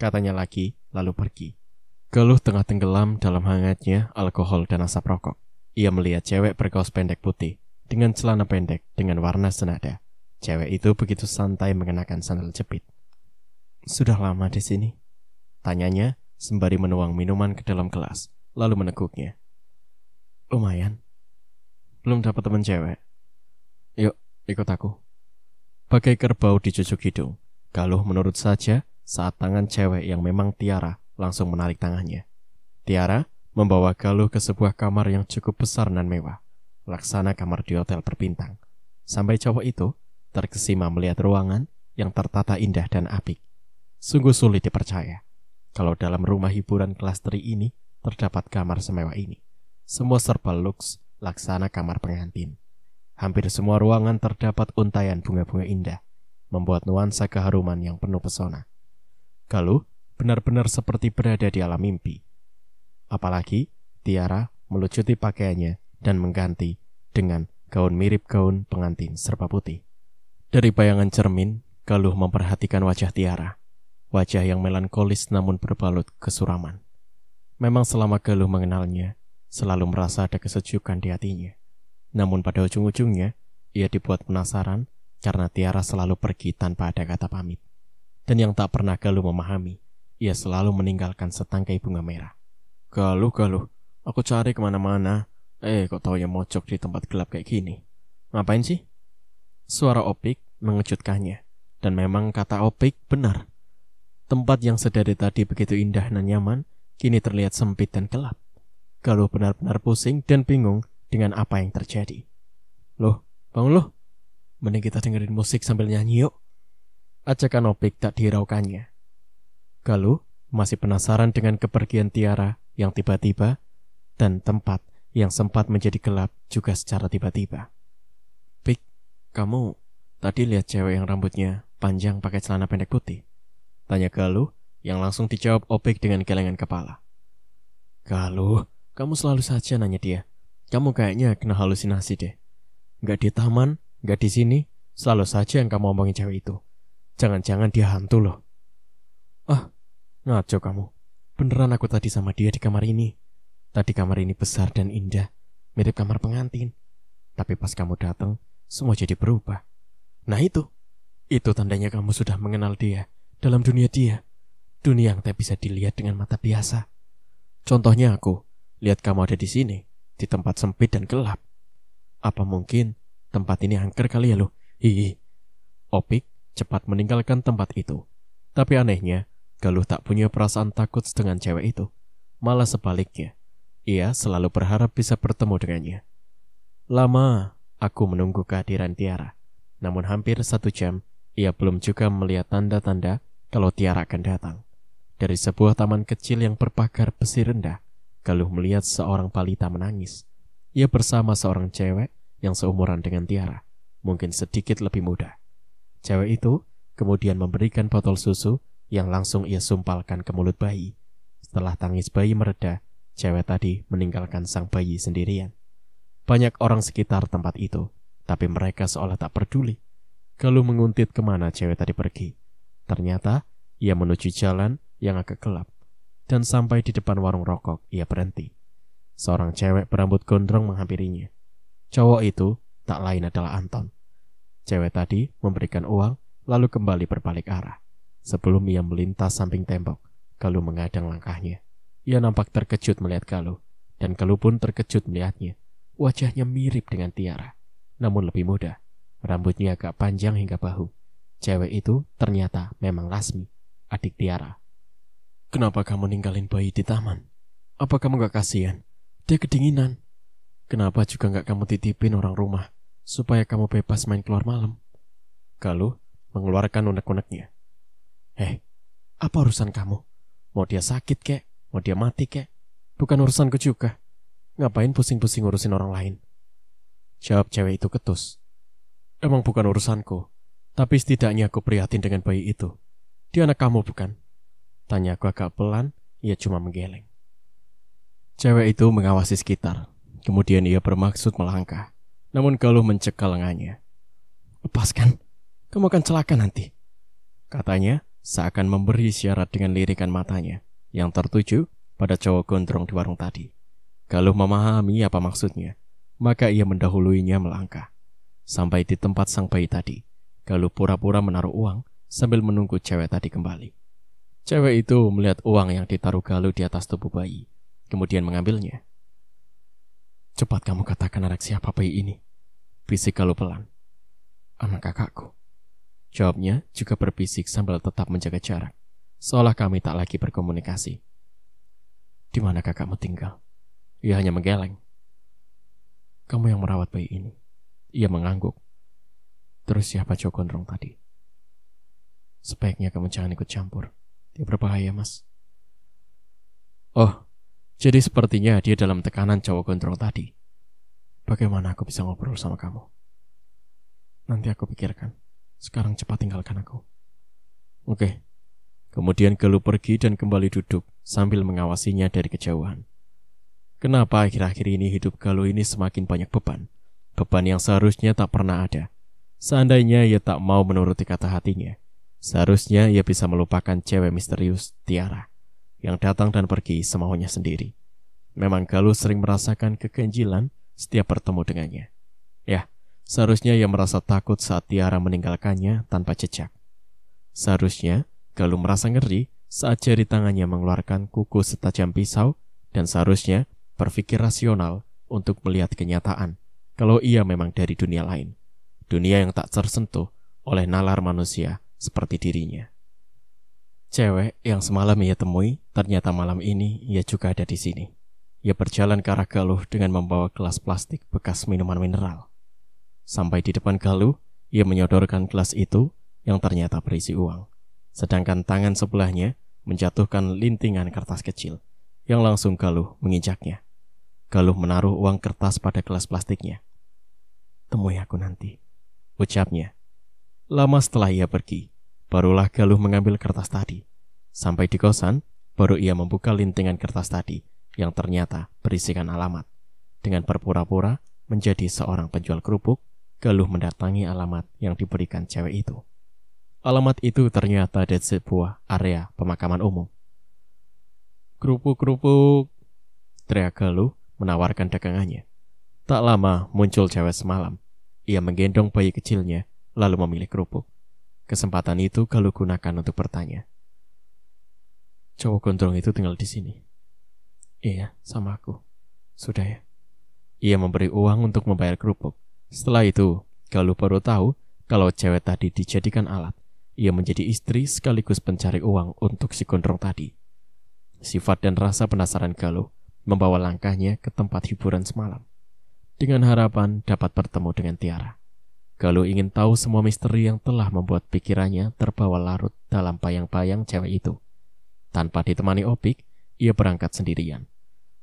katanya lagi lalu pergi. Galuh tengah tenggelam dalam hangatnya alkohol dan asap rokok. Ia melihat cewek berkaos pendek putih dengan celana pendek dengan warna senada. Cewek itu begitu santai mengenakan sandal jepit. "Sudah lama di sini?" tanyanya sembari menuang minuman ke dalam gelas, lalu meneguknya. "Lumayan. Belum dapat teman cewek. Yuk, ikut aku." Bagai kerbau dicucuk hidung, Galuh menurut saja saat tangan cewek yang memang Tiara langsung menarik tangannya. Tiara membawa Galuh ke sebuah kamar yang cukup besar dan mewah, laksana kamar di hotel berbintang. Sampai cowok itu terkesima melihat ruangan yang tertata indah dan apik. Sungguh sulit dipercaya kalau dalam rumah hiburan kelas teri ini terdapat kamar semewah ini. Semua serba luks, laksana kamar pengantin. Hampir semua ruangan terdapat untaian bunga-bunga indah, membuat nuansa keharuman yang penuh pesona. Galuh benar-benar seperti berada di alam mimpi. Apalagi Tiara melucuti pakaiannya dan mengganti dengan gaun mirip gaun pengantin serba putih. Dari bayangan cermin, Galuh memperhatikan wajah Tiara. Wajah yang melankolis namun berbalut kesuraman. Memang selama Galuh mengenalnya, selalu merasa ada kesejukan di hatinya. Namun pada ujung-ujungnya, ia dibuat penasaran karena Tiara selalu pergi tanpa ada kata pamit. Dan yang tak pernah Galuh memahami, ia selalu meninggalkan setangkai bunga merah. "Galuh, aku cari kemana-mana. Kok taunya mojok di tempat gelap kayak gini. Ngapain sih?" Suara Opik mengejutkannya. Dan memang kata Opik benar. Tempat yang sedari tadi begitu indah dan nyaman, kini terlihat sempit dan gelap. Galuh benar-benar pusing dan bingung dengan apa yang terjadi. "Loh, bangun loh. Mending kita dengerin musik sambil nyanyi yuk," ajakan Opik tak dihiraukannya. Galuh masih penasaran dengan kepergian Tiara yang tiba-tiba dan tempat yang sempat menjadi gelap juga secara tiba-tiba. "Pik, kamu tadi lihat cewek yang rambutnya panjang pakai celana pendek putih?" tanya Galuh yang langsung dijawab Opik dengan gelengan kepala. "Galuh, kamu selalu saja nanya dia. Kamu kayaknya kena halusinasi deh. Gak di taman, gak di sini, selalu saja yang kamu omongin cewek itu. Jangan-jangan dia hantu loh." "Ah, ngaco kamu. Beneran aku tadi sama dia di kamar ini. Tadi kamar ini besar dan indah, mirip kamar pengantin. Tapi pas kamu datang, semua jadi berubah. Nah itu tandanya kamu sudah mengenal dia dalam dunia dia. Dunia yang tak bisa dilihat dengan mata biasa. Contohnya aku, lihat kamu ada di sini, di tempat sempit dan gelap. Apa mungkin tempat ini angker kali ya lo? Hihi. Opik cepat meninggalkan tempat itu. Tapi anehnya, Galuh tak punya perasaan takut dengan cewek itu. Malah sebaliknya, ia selalu berharap bisa bertemu dengannya. Lama aku menunggu kehadiran Tiara. Namun hampir 1 jam, ia belum juga melihat tanda-tanda kalau Tiara akan datang. Dari sebuah taman kecil yang berpagar besi rendah, Galuh melihat seorang balita menangis. Ia bersama seorang cewek yang seumuran dengan Tiara, mungkin sedikit lebih muda. Cewek itu kemudian memberikan botol susu yang langsung ia sumpalkan ke mulut bayi. Setelah tangis bayi mereda, cewek tadi meninggalkan sang bayi sendirian. Banyak orang sekitar tempat itu, tapi mereka seolah tak peduli. Galuh menguntit kemana cewek tadi pergi. Ternyata ia menuju jalan yang agak gelap, dan sampai di depan warung rokok ia berhenti. Seorang cewek berambut gondrong menghampirinya. Cowok itu tak lain adalah Anton. Cewek tadi memberikan uang lalu kembali berbalik arah. Sebelum ia melintas samping tembok, Galuh mengadang langkahnya. Ia nampak terkejut melihat Galuh, dan Galuh pun terkejut melihatnya. Wajahnya mirip dengan Tiara, namun lebih muda. Rambutnya agak panjang hingga bahu. Cewek itu ternyata memang Lasmi, adik Tiara. Kenapa kamu ninggalin bayi di taman? Apa kamu gak kasihan? Dia kedinginan. Kenapa juga gak kamu titipin orang rumah, supaya kamu bebas main keluar malam? Galuh mengeluarkan unek-uneknya. Apa urusan kamu? Mau dia sakit kek? Mau dia mati kek? Bukan urusanku juga. Ngapain pusing-pusing ngurusin orang lain? Jawab cewek itu ketus. Emang bukan urusanku, tapi setidaknya aku prihatin dengan bayi itu. Dia anak kamu bukan? Tanya aku agak pelan, ia cuma menggeleng. Cewek itu mengawasi sekitar, kemudian ia bermaksud melangkah. Namun Galuh mencekal lengannya. Lepaskan, kamu akan celaka nanti, katanya seakan memberi isyarat dengan lirikan matanya yang tertuju pada cowok gondrong di warung tadi. Galuh memahami apa maksudnya, maka ia mendahuluinya melangkah. Sampai di tempat sang bayi tadi, Galuh pura-pura menaruh uang sambil menunggu cewek tadi kembali. Cewek itu melihat uang yang ditaruh Galuh di atas tubuh bayi, kemudian mengambilnya. Cepat kamu katakan anak siapa bayi ini, bisik Galuh pelan. Anak kakakku, jawabnya juga berbisik sambil tetap menjaga jarak, seolah kami tak lagi berkomunikasi. Di mana kakakmu tinggal? Ia hanya menggeleng. Kamu yang merawat bayi ini. Ia mengangguk. Terus siapa cowok gondrong tadi? Sebaiknya kamu jangan ikut campur. Dia berbahaya, Mas. Oh, jadi sepertinya dia dalam tekanan cowok gondrong tadi. Bagaimana aku bisa ngobrol sama kamu? Nanti aku pikirkan. Sekarang cepat tinggalkan aku. Oke. Kemudian Galuh pergi dan kembali duduk sambil mengawasinya dari kejauhan. Kenapa akhir-akhir ini hidup Galuh ini semakin banyak beban? Beban yang seharusnya tak pernah ada. Seandainya ia tak mau menuruti kata hatinya, seharusnya ia bisa melupakan cewek misterius Tiara yang datang dan pergi semaunya sendiri. Memang Galuh sering merasakan keganjilan setiap bertemu dengannya. Ya, seharusnya ia merasa takut saat Tiara meninggalkannya tanpa jejak. Seharusnya Galuh merasa ngeri saat jari tangannya mengeluarkan kuku setajam pisau, dan seharusnya berpikir rasional untuk melihat kenyataan kalau ia memang dari dunia lain, dunia yang tak tersentuh oleh nalar manusia seperti dirinya. Cewek yang semalam ia temui, ternyata malam ini ia juga ada di sini. Ia berjalan ke arah Galuh dengan membawa gelas plastik bekas minuman mineral. Sampai di depan Galuh, ia menyodorkan gelas itu yang ternyata berisi uang. Sedangkan tangan sebelahnya menjatuhkan lintingan kertas kecil yang langsung Galuh menginjaknya. Galuh menaruh uang kertas pada gelas plastiknya. Temui aku nanti, ucapnya. Lama setelah ia pergi, barulah Galuh mengambil kertas tadi. Sampai di kosan, baru ia membuka lintingan kertas tadi yang ternyata berisikan alamat. Dengan berpura-pura menjadi seorang penjual kerupuk, Galuh mendatangi alamat yang diberikan cewek itu. Alamat itu ternyata dari sebuah area pemakaman umum. Kerupuk-kerupuk, teriak Galuh menawarkan dagangannya. Tak lama muncul cewek semalam. Ia menggendong bayi kecilnya, lalu memilih kerupuk. Kesempatan itu Galuh gunakan untuk bertanya. Cowok gondrong itu tinggal di sini. Iya, sama aku. Sudah ya. Ia memberi uang untuk membayar kerupuk. Setelah itu, Galuh baru tahu kalau cewek tadi dijadikan alat. Ia menjadi istri sekaligus pencari uang untuk si gondrong tadi. Sifat dan rasa penasaran Galuh membawa langkahnya ke tempat hiburan semalam, dengan harapan dapat bertemu dengan Tiara. Galuh ingin tahu semua misteri yang telah membuat pikirannya terbawa larut dalam bayang-bayang cewek itu. Tanpa ditemani Opik, ia berangkat sendirian.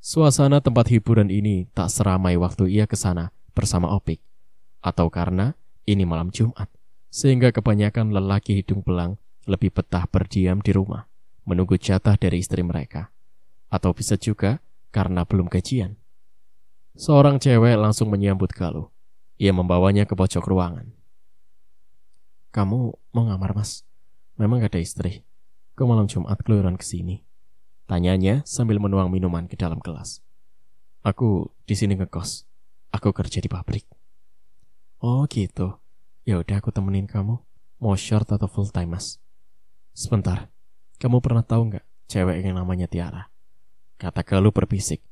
Suasana tempat hiburan ini tak seramai waktu ia ke sana bersama Opik. Atau karena ini malam Jumat, sehingga kebanyakan lelaki hidung belang lebih betah berdiam di rumah, menunggu jatah dari istri mereka. Atau bisa juga karena belum gajian. Seorang cewek langsung menyambut Galuh. Ia membawanya ke pojok ruangan. Kamu mau ngamar, Mas? Memang gak ada istri? Kok malam Jumat keluyuran kesini? Tanyanya sambil menuang minuman ke dalam gelas. Aku di sini ngekos. Aku kerja di pabrik. Oh gitu. Ya udah aku temenin kamu. Mau short atau full time, Mas? Sebentar. Kamu pernah tahu nggak cewek yang namanya Tiara? Kata Galuh berbisik.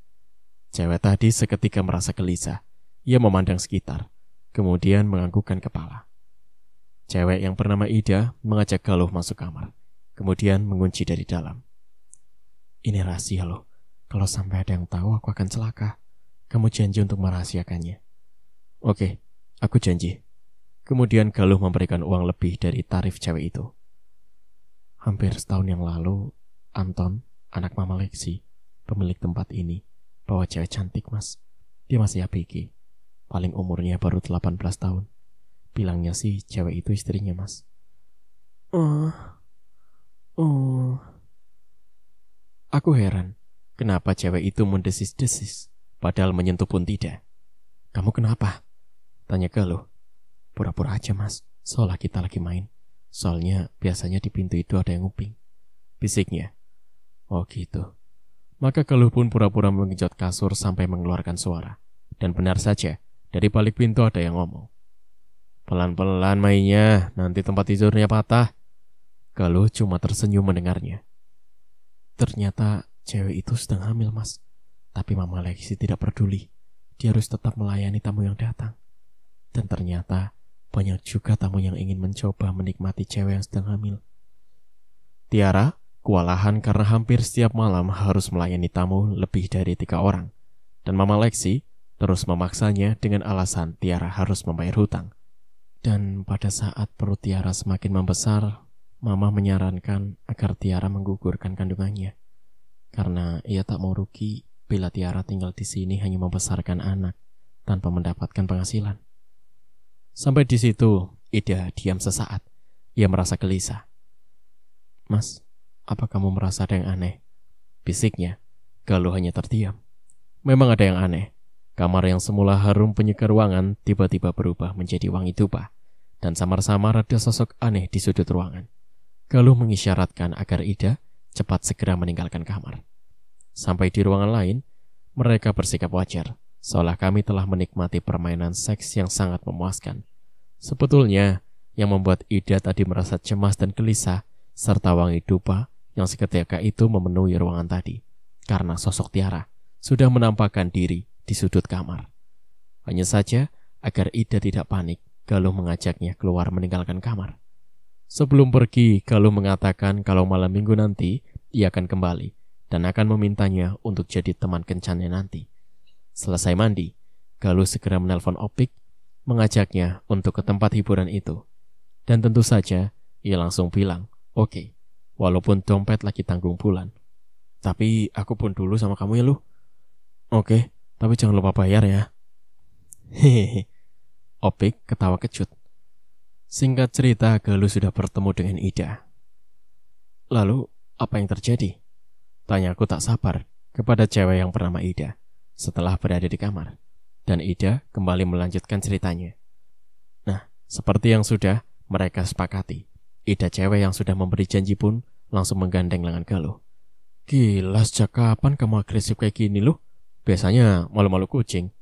Cewek tadi seketika merasa gelisah. Ia memandang sekitar, kemudian menganggukkan kepala. Cewek yang bernama Ida mengajak Galuh masuk kamar, kemudian mengunci dari dalam. Ini rahasia loh. Kalau sampai ada yang tahu, aku akan celaka. Kamu janji untuk merahasiakannya? Oke, aku janji. Kemudian Galuh memberikan uang lebih dari tarif cewek itu. Hampir setahun yang lalu, Anton, anak Mama Lexi, pemilik tempat ini, bawa cewek cantik, Mas. Dia masih ABG. Paling umurnya baru 18 tahun. Bilangnya sih cewek itu istrinya, Mas. Aku heran, kenapa cewek itu mendesis-desis, padahal menyentuh pun tidak. Kamu kenapa? Tanya Galuh. Pura-pura aja, Mas, seolah kita lagi main. Soalnya biasanya di pintu itu ada yang nguping. Bisiknya. Oh gitu. Maka Galuh pun pura-pura menggenjot kasur sampai mengeluarkan suara. Dan benar saja, dari balik pintu ada yang ngomong. Pelan-pelan mainnya, nanti tempat tidurnya patah. Galuh cuma tersenyum mendengarnya. Ternyata cewek itu sedang hamil, Mas. Tapi Mama Lexi tidak peduli. Dia harus tetap melayani tamu yang datang. Dan ternyata banyak juga tamu yang ingin mencoba menikmati cewek yang sedang hamil. Tiara kewalahan karena hampir setiap malam harus melayani tamu lebih dari 3 orang. Dan Mama Lexi terus memaksanya dengan alasan Tiara harus membayar hutang. Dan pada saat perut Tiara semakin membesar, Mama menyarankan agar Tiara menggugurkan kandungannya. Karena ia tak mau rugi bila Tiara tinggal di sini hanya membesarkan anak tanpa mendapatkan penghasilan. Sampai di situ, Ida diam sesaat. Ia merasa gelisah. Mas, apa kamu merasa ada yang aneh? Bisiknya. Galuh hanya terdiam. Memang ada yang aneh. Kamar yang semula harum penyegar ruangan tiba-tiba berubah menjadi wangi dupa. Dan samar-samar ada sosok aneh di sudut ruangan. Galuh mengisyaratkan agar Ida cepat segera meninggalkan kamar. Sampai di ruangan lain, mereka bersikap wajar, seolah kami telah menikmati permainan seks yang sangat memuaskan. Sebetulnya, yang membuat Ida tadi merasa cemas dan gelisah, serta wangi dupa yang seketika itu memenuhi ruangan tadi, karena sosok Tiara sudah menampakkan diri di sudut kamar. Hanya saja, agar Ida tidak panik, Galuh mengajaknya keluar meninggalkan kamar. Sebelum pergi, Galuh mengatakan kalau malam minggu nanti ia akan kembali dan akan memintanya untuk jadi teman kencannya nanti. Selesai mandi, Galuh segera menelpon Opik, mengajaknya untuk ke tempat hiburan itu. Dan tentu saja, ia langsung bilang, oke, walaupun dompet lagi tanggung bulan. Tapi aku pun dulu sama kamu ya, Lu. Oke, tapi jangan lupa bayar ya. Hehehe. Opik ketawa kecut. Singkat cerita, Galuh sudah bertemu dengan Ida. Lalu, apa yang terjadi? Tanyaku tak sabar kepada cewek yang bernama Ida setelah berada di kamar. Dan Ida kembali melanjutkan ceritanya. Nah, seperti yang sudah mereka sepakati, Ida cewek yang sudah memberi janji pun langsung menggandeng lengan Galuh. Gila, sejak kapan kamu agresif kayak gini, Lu? Biasanya malu-malu kucing.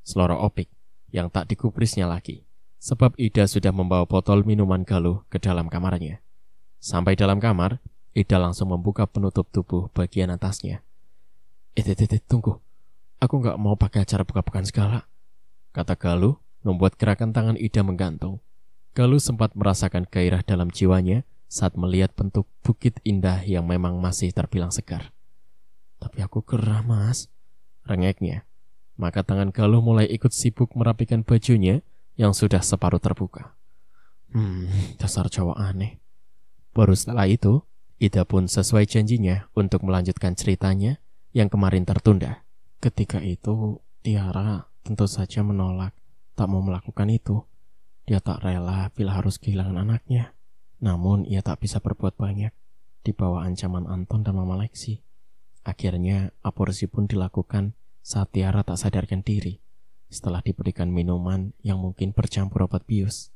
Seloroh Opik yang tak digubrisnya lagi, sebab Ida sudah membawa botol minuman Galuh ke dalam kamarnya. Sampai dalam kamar, Ida langsung membuka penutup tubuh bagian atasnya. Tunggu. Aku nggak mau pakai cara buka-bukaan segala, kata Galuh, membuat gerakan tangan Ida menggantung. Galuh sempat merasakan gairah dalam jiwanya saat melihat bentuk bukit indah yang memang masih terbilang segar. Tapi aku gerah, Mas, rengeknya. Maka tangan Galuh mulai ikut sibuk merapikan bajunya yang sudah separuh terbuka. Dasar cowok aneh. Baru setelah itu, Ida pun sesuai janjinya untuk melanjutkan ceritanya yang kemarin tertunda. Ketika itu, Tiara tentu saja menolak, tak mau melakukan itu. Dia tak rela bila harus kehilangan anaknya. Namun ia tak bisa berbuat banyak di bawah ancaman Anton dan Mama Lexi. Akhirnya aborsi pun dilakukan saat Tiara tak sadarkan diri setelah diberikan minuman yang mungkin bercampur obat bius.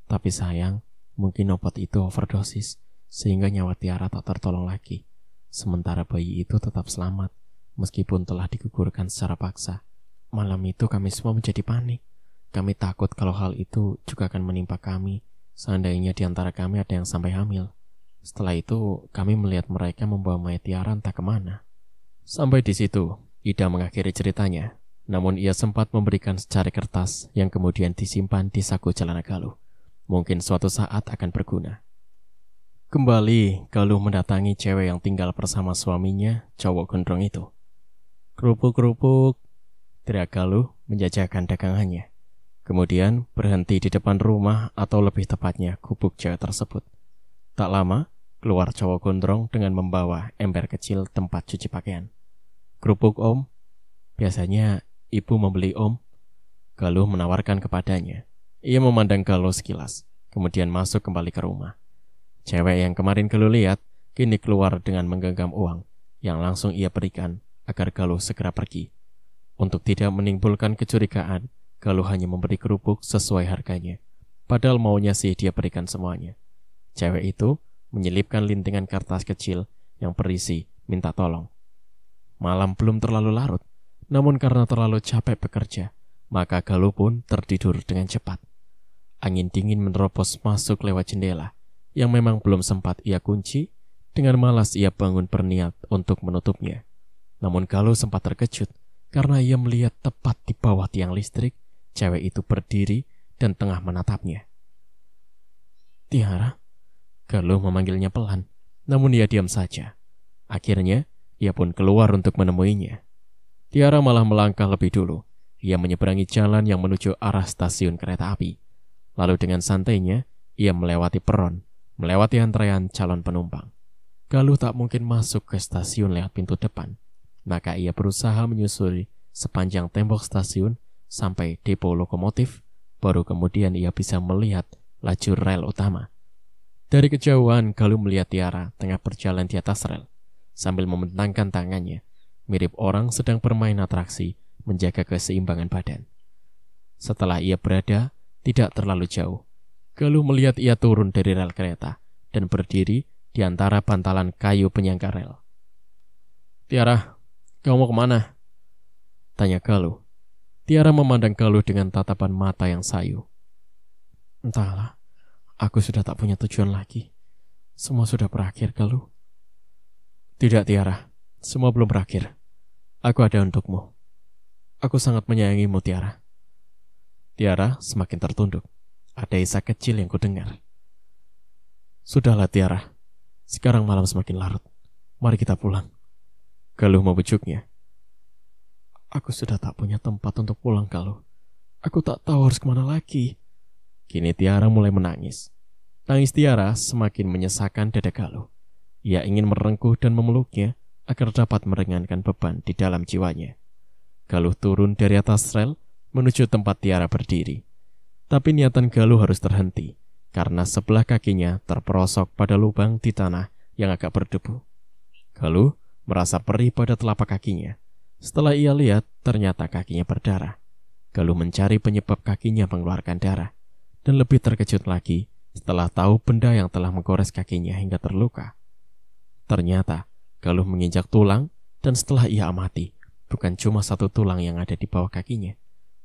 Tapi sayang, mungkin obat itu overdosis sehingga nyawa Tiara tak tertolong lagi. Sementara bayi itu tetap selamat meskipun telah digugurkan secara paksa. Malam itu kami semua menjadi panik. Kami takut kalau hal itu juga akan menimpa kami seandainya di antara kami ada yang sampai hamil. Setelah itu, kami melihat mereka membawa mayat Tiara entah kemana. Sampai di situ, Ida mengakhiri ceritanya. Namun ia sempat memberikan secari kertas yang kemudian disimpan di saku celana Galuh. Mungkin suatu saat akan berguna. Kembali, Galuh mendatangi cewek yang tinggal bersama suaminya, cowok gondrong itu. Kerupuk-kerupuk, teriak Galuh menjajakan dagangannya. Kemudian berhenti di depan rumah atau lebih tepatnya gubuk cewek tersebut. Tak lama, keluar cowok gondrong dengan membawa ember kecil tempat cuci pakaian. Kerupuk, Om? Biasanya ibu membeli, Om. Galuh menawarkan kepadanya. Ia memandang Galuh sekilas, kemudian masuk kembali ke rumah. Cewek yang kemarin Galuh lihat, kini keluar dengan menggenggam uang, yang langsung ia berikan agar Galuh segera pergi. Untuk tidak menimbulkan kecurigaan, Galuh hanya memberi kerupuk sesuai harganya. Padahal maunya sih dia berikan semuanya. Cewek itu menyelipkan lintingan kertas kecil yang berisi minta tolong. Malam belum terlalu larut, namun karena terlalu capek bekerja, maka Galuh pun tertidur dengan cepat. Angin dingin menerobos masuk lewat jendela, yang memang belum sempat ia kunci. Dengan malas ia bangun berniat untuk menutupnya. Namun Galuh sempat terkejut, karena ia melihat tepat di bawah tiang listrik, cewek itu berdiri dan tengah menatapnya. Tiara? Galuh memanggilnya pelan, namun ia diam saja. Akhirnya, ia pun keluar untuk menemuinya. Tiara malah melangkah lebih dulu. Ia menyeberangi jalan yang menuju arah stasiun kereta api. Lalu dengan santainya, ia melewati peron, melewati antrean calon penumpang. Galuh tak mungkin masuk ke stasiun lewat pintu depan. Maka ia berusaha menyusuri sepanjang tembok stasiun sampai depo lokomotif, baru kemudian ia bisa melihat lajur rel utama. Dari kejauhan, Galuh melihat Tiara tengah berjalan di atas rel, sambil membentangkan tangannya, mirip orang sedang bermain atraksi, menjaga keseimbangan badan. Setelah ia berada tidak terlalu jauh, Galuh melihat ia turun dari rel kereta dan berdiri di antara bantalan kayu penyangga rel. Tiara, kamu mau kemana? Tanya Galuh. Tiara memandang Galuh dengan tatapan mata yang sayu. Entahlah, aku sudah tak punya tujuan lagi. Semua sudah berakhir, Galuh. Tidak, Tiara, semua belum berakhir. Aku ada untukmu. Aku sangat menyayangimu, Tiara. Tiara semakin tertunduk. Ada isak kecil yang kudengar. Sudahlah, Tiara. Sekarang malam semakin larut. Mari kita pulang. Galuh membujuknya. Aku sudah tak punya tempat untuk pulang, Galuh. Aku tak tahu harus kemana lagi. Kini Tiara mulai menangis. Tangis Tiara semakin menyesakan dada Galuh. Ia ingin merengkuh dan memeluknya agar dapat meringankan beban di dalam jiwanya. Galuh turun dari atas rel menuju tempat Tiara berdiri. Tapi niatan Galuh harus terhenti karena sebelah kakinya terperosok pada lubang di tanah yang agak berdebu. Galuh merasa perih pada telapak kakinya. Setelah ia lihat, ternyata kakinya berdarah. Galuh mencari penyebab kakinya mengeluarkan darah. Dan lebih terkejut lagi setelah tahu benda yang telah menggores kakinya hingga terluka. Ternyata, Galuh menginjak tulang dan setelah ia amati, bukan cuma satu tulang yang ada di bawah kakinya.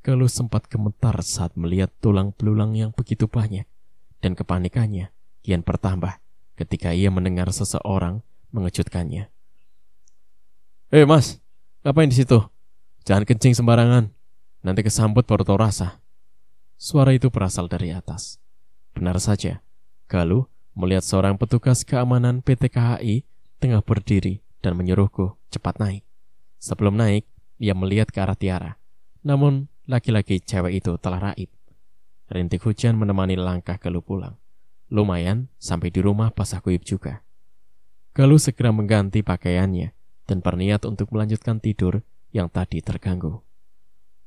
Galuh sempat gemetar saat melihat tulang belulang yang begitu banyak. Dan kepanikannya kian bertambah ketika ia mendengar seseorang mengejutkannya. Mas! Ngapain di situ? Jangan kencing sembarangan. Nanti kesambut baru tahu rasa. Suara itu berasal dari atas. Benar saja, Galuh melihat seorang petugas keamanan PT KHI tengah berdiri dan menyuruhku cepat naik. Sebelum naik, ia melihat ke arah Tiara. Namun, laki-laki cewek itu telah raib. Rintik hujan menemani langkah Galuh pulang. Lumayan, sampai di rumah basah kuyup juga. Galuh segera mengganti pakaiannya dan berniat untuk melanjutkan tidur yang tadi terganggu.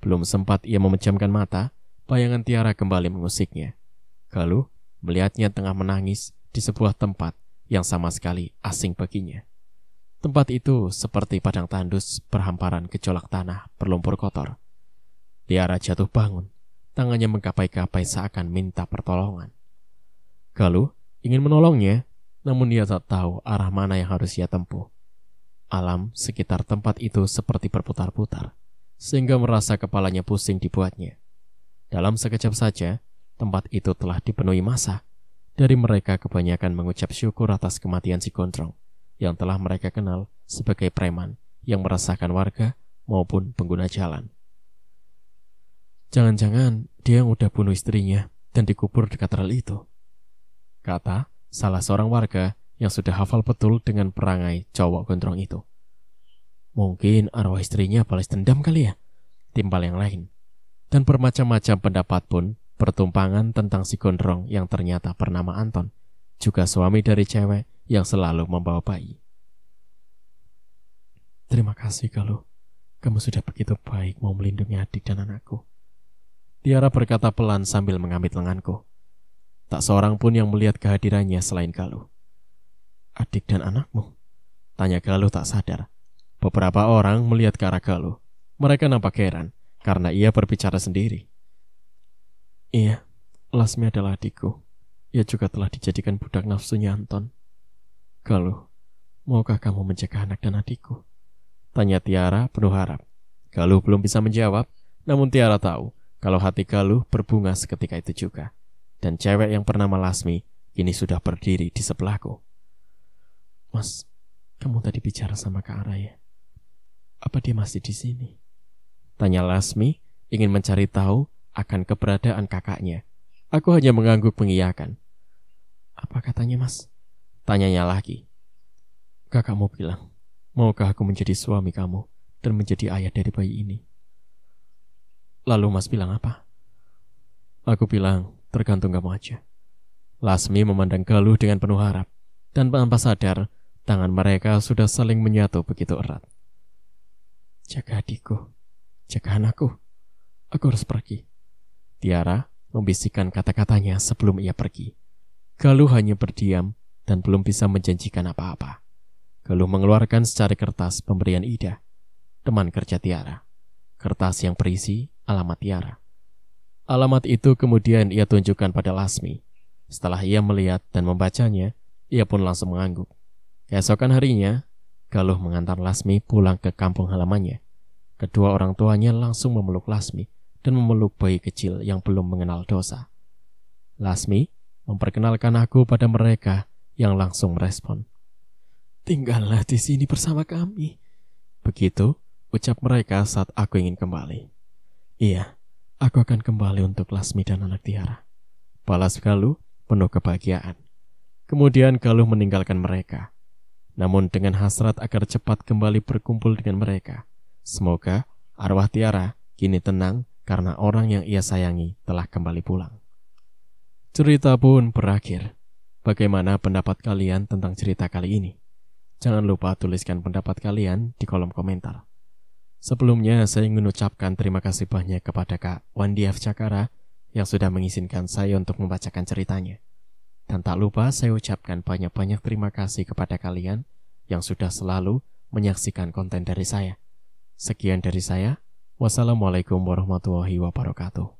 Belum sempat ia memejamkan mata, bayangan Tiara kembali mengusiknya. Galuh melihatnya tengah menangis di sebuah tempat yang sama sekali asing baginya. Tempat itu seperti padang tandus berhamparan gejolak tanah berlumpur kotor. Tiara jatuh bangun, tangannya menggapai-gapai seakan minta pertolongan. Galuh ingin menolongnya, namun ia tak tahu arah mana yang harus ia tempuh. Alam sekitar tempat itu seperti berputar-putar, sehingga merasa kepalanya pusing dibuatnya. Dalam sekejap saja, tempat itu telah dipenuhi massa. Dari mereka kebanyakan mengucap syukur atas kematian si Gondrong, yang telah mereka kenal sebagai preman yang meresahkan warga maupun pengguna jalan. Jangan-jangan dia yang udah bunuh istrinya dan dikubur dekat rel itu, kata salah seorang warga yang sudah hafal betul dengan perangai cowok gondrong itu. Mungkin arwah istrinya balas dendam kali ya, timpal yang lain. Dan bermacam-macam pendapat pun bertumpangan tentang si gondrong yang ternyata bernama Anton, juga suami dari cewek yang selalu membawa bayi. Terima kasih Galuh, kamu sudah begitu baik mau melindungi adik dan anakku. Tiara berkata pelan sambil mengambil lenganku. Tak seorang pun yang melihat kehadirannya selain Galuh. Adik dan anakmu? Tanya Galuh tak sadar. Beberapa orang melihat ke arah Galuh. Mereka nampak heran karena ia berbicara sendiri. Iya, Lasmi adalah adikku. Ia juga telah dijadikan budak nafsunya Anton. Galuh, maukah kamu menjaga anak dan adikku? Tanya Tiara penuh harap. Galuh belum bisa menjawab, namun Tiara tahu kalau hati Galuh berbunga seketika itu juga. Dan cewek yang bernama Lasmi kini sudah berdiri di sebelahku. Mas, kamu tadi bicara sama Kak Araya. Apa dia masih di sini? Tanya Lasmi, ingin mencari tahu akan keberadaan kakaknya. Aku hanya mengangguk mengiyakan. Apa katanya, Mas? Tanyanya lagi. Kakakmu bilang, maukah aku menjadi suami kamu dan menjadi ayah dari bayi ini? Lalu Mas bilang apa? Aku bilang, tergantung kamu aja. Lasmi memandang Galuh dengan penuh harap, dan tanpa sadar, tangan mereka sudah saling menyatu begitu erat. Jaga adikku, jaga anakku. Aku harus pergi. Tiara membisikkan kata-katanya sebelum ia pergi. Galuh hanya berdiam dan belum bisa menjanjikan apa-apa. Galuh mengeluarkan secari kertas pemberian Ida, teman kerja Tiara. Kertas yang berisi alamat Tiara. Alamat itu kemudian ia tunjukkan pada Lasmi. Setelah ia melihat dan membacanya, ia pun langsung mengangguk. Keesokan harinya, Galuh mengantar Lasmi pulang ke kampung halamannya. Kedua orang tuanya langsung memeluk Lasmi dan memeluk bayi kecil yang belum mengenal dosa. Lasmi memperkenalkan aku pada mereka yang langsung merespon. Tinggallah di sini bersama kami. Begitu ucap mereka saat aku ingin kembali. Iya, aku akan kembali untuk Lasmi dan anak Tiara. Balas Galuh penuh kebahagiaan. Kemudian Galuh meninggalkan mereka. Namun dengan hasrat agar cepat kembali berkumpul dengan mereka. Semoga arwah Tiara kini tenang karena orang yang ia sayangi telah kembali pulang. Cerita pun berakhir. Bagaimana pendapat kalian tentang cerita kali ini? Jangan lupa tuliskan pendapat kalian di kolom komentar. Sebelumnya saya ingin mengucapkan terima kasih banyak kepada Kak Wandi F. Cakara yang sudah mengizinkan saya untuk membacakan ceritanya. Dan tak lupa saya ucapkan banyak-banyak terima kasih kepada kalian yang sudah selalu menyaksikan konten dari saya. Sekian dari saya. Wassalamualaikum warahmatullahi wabarakatuh.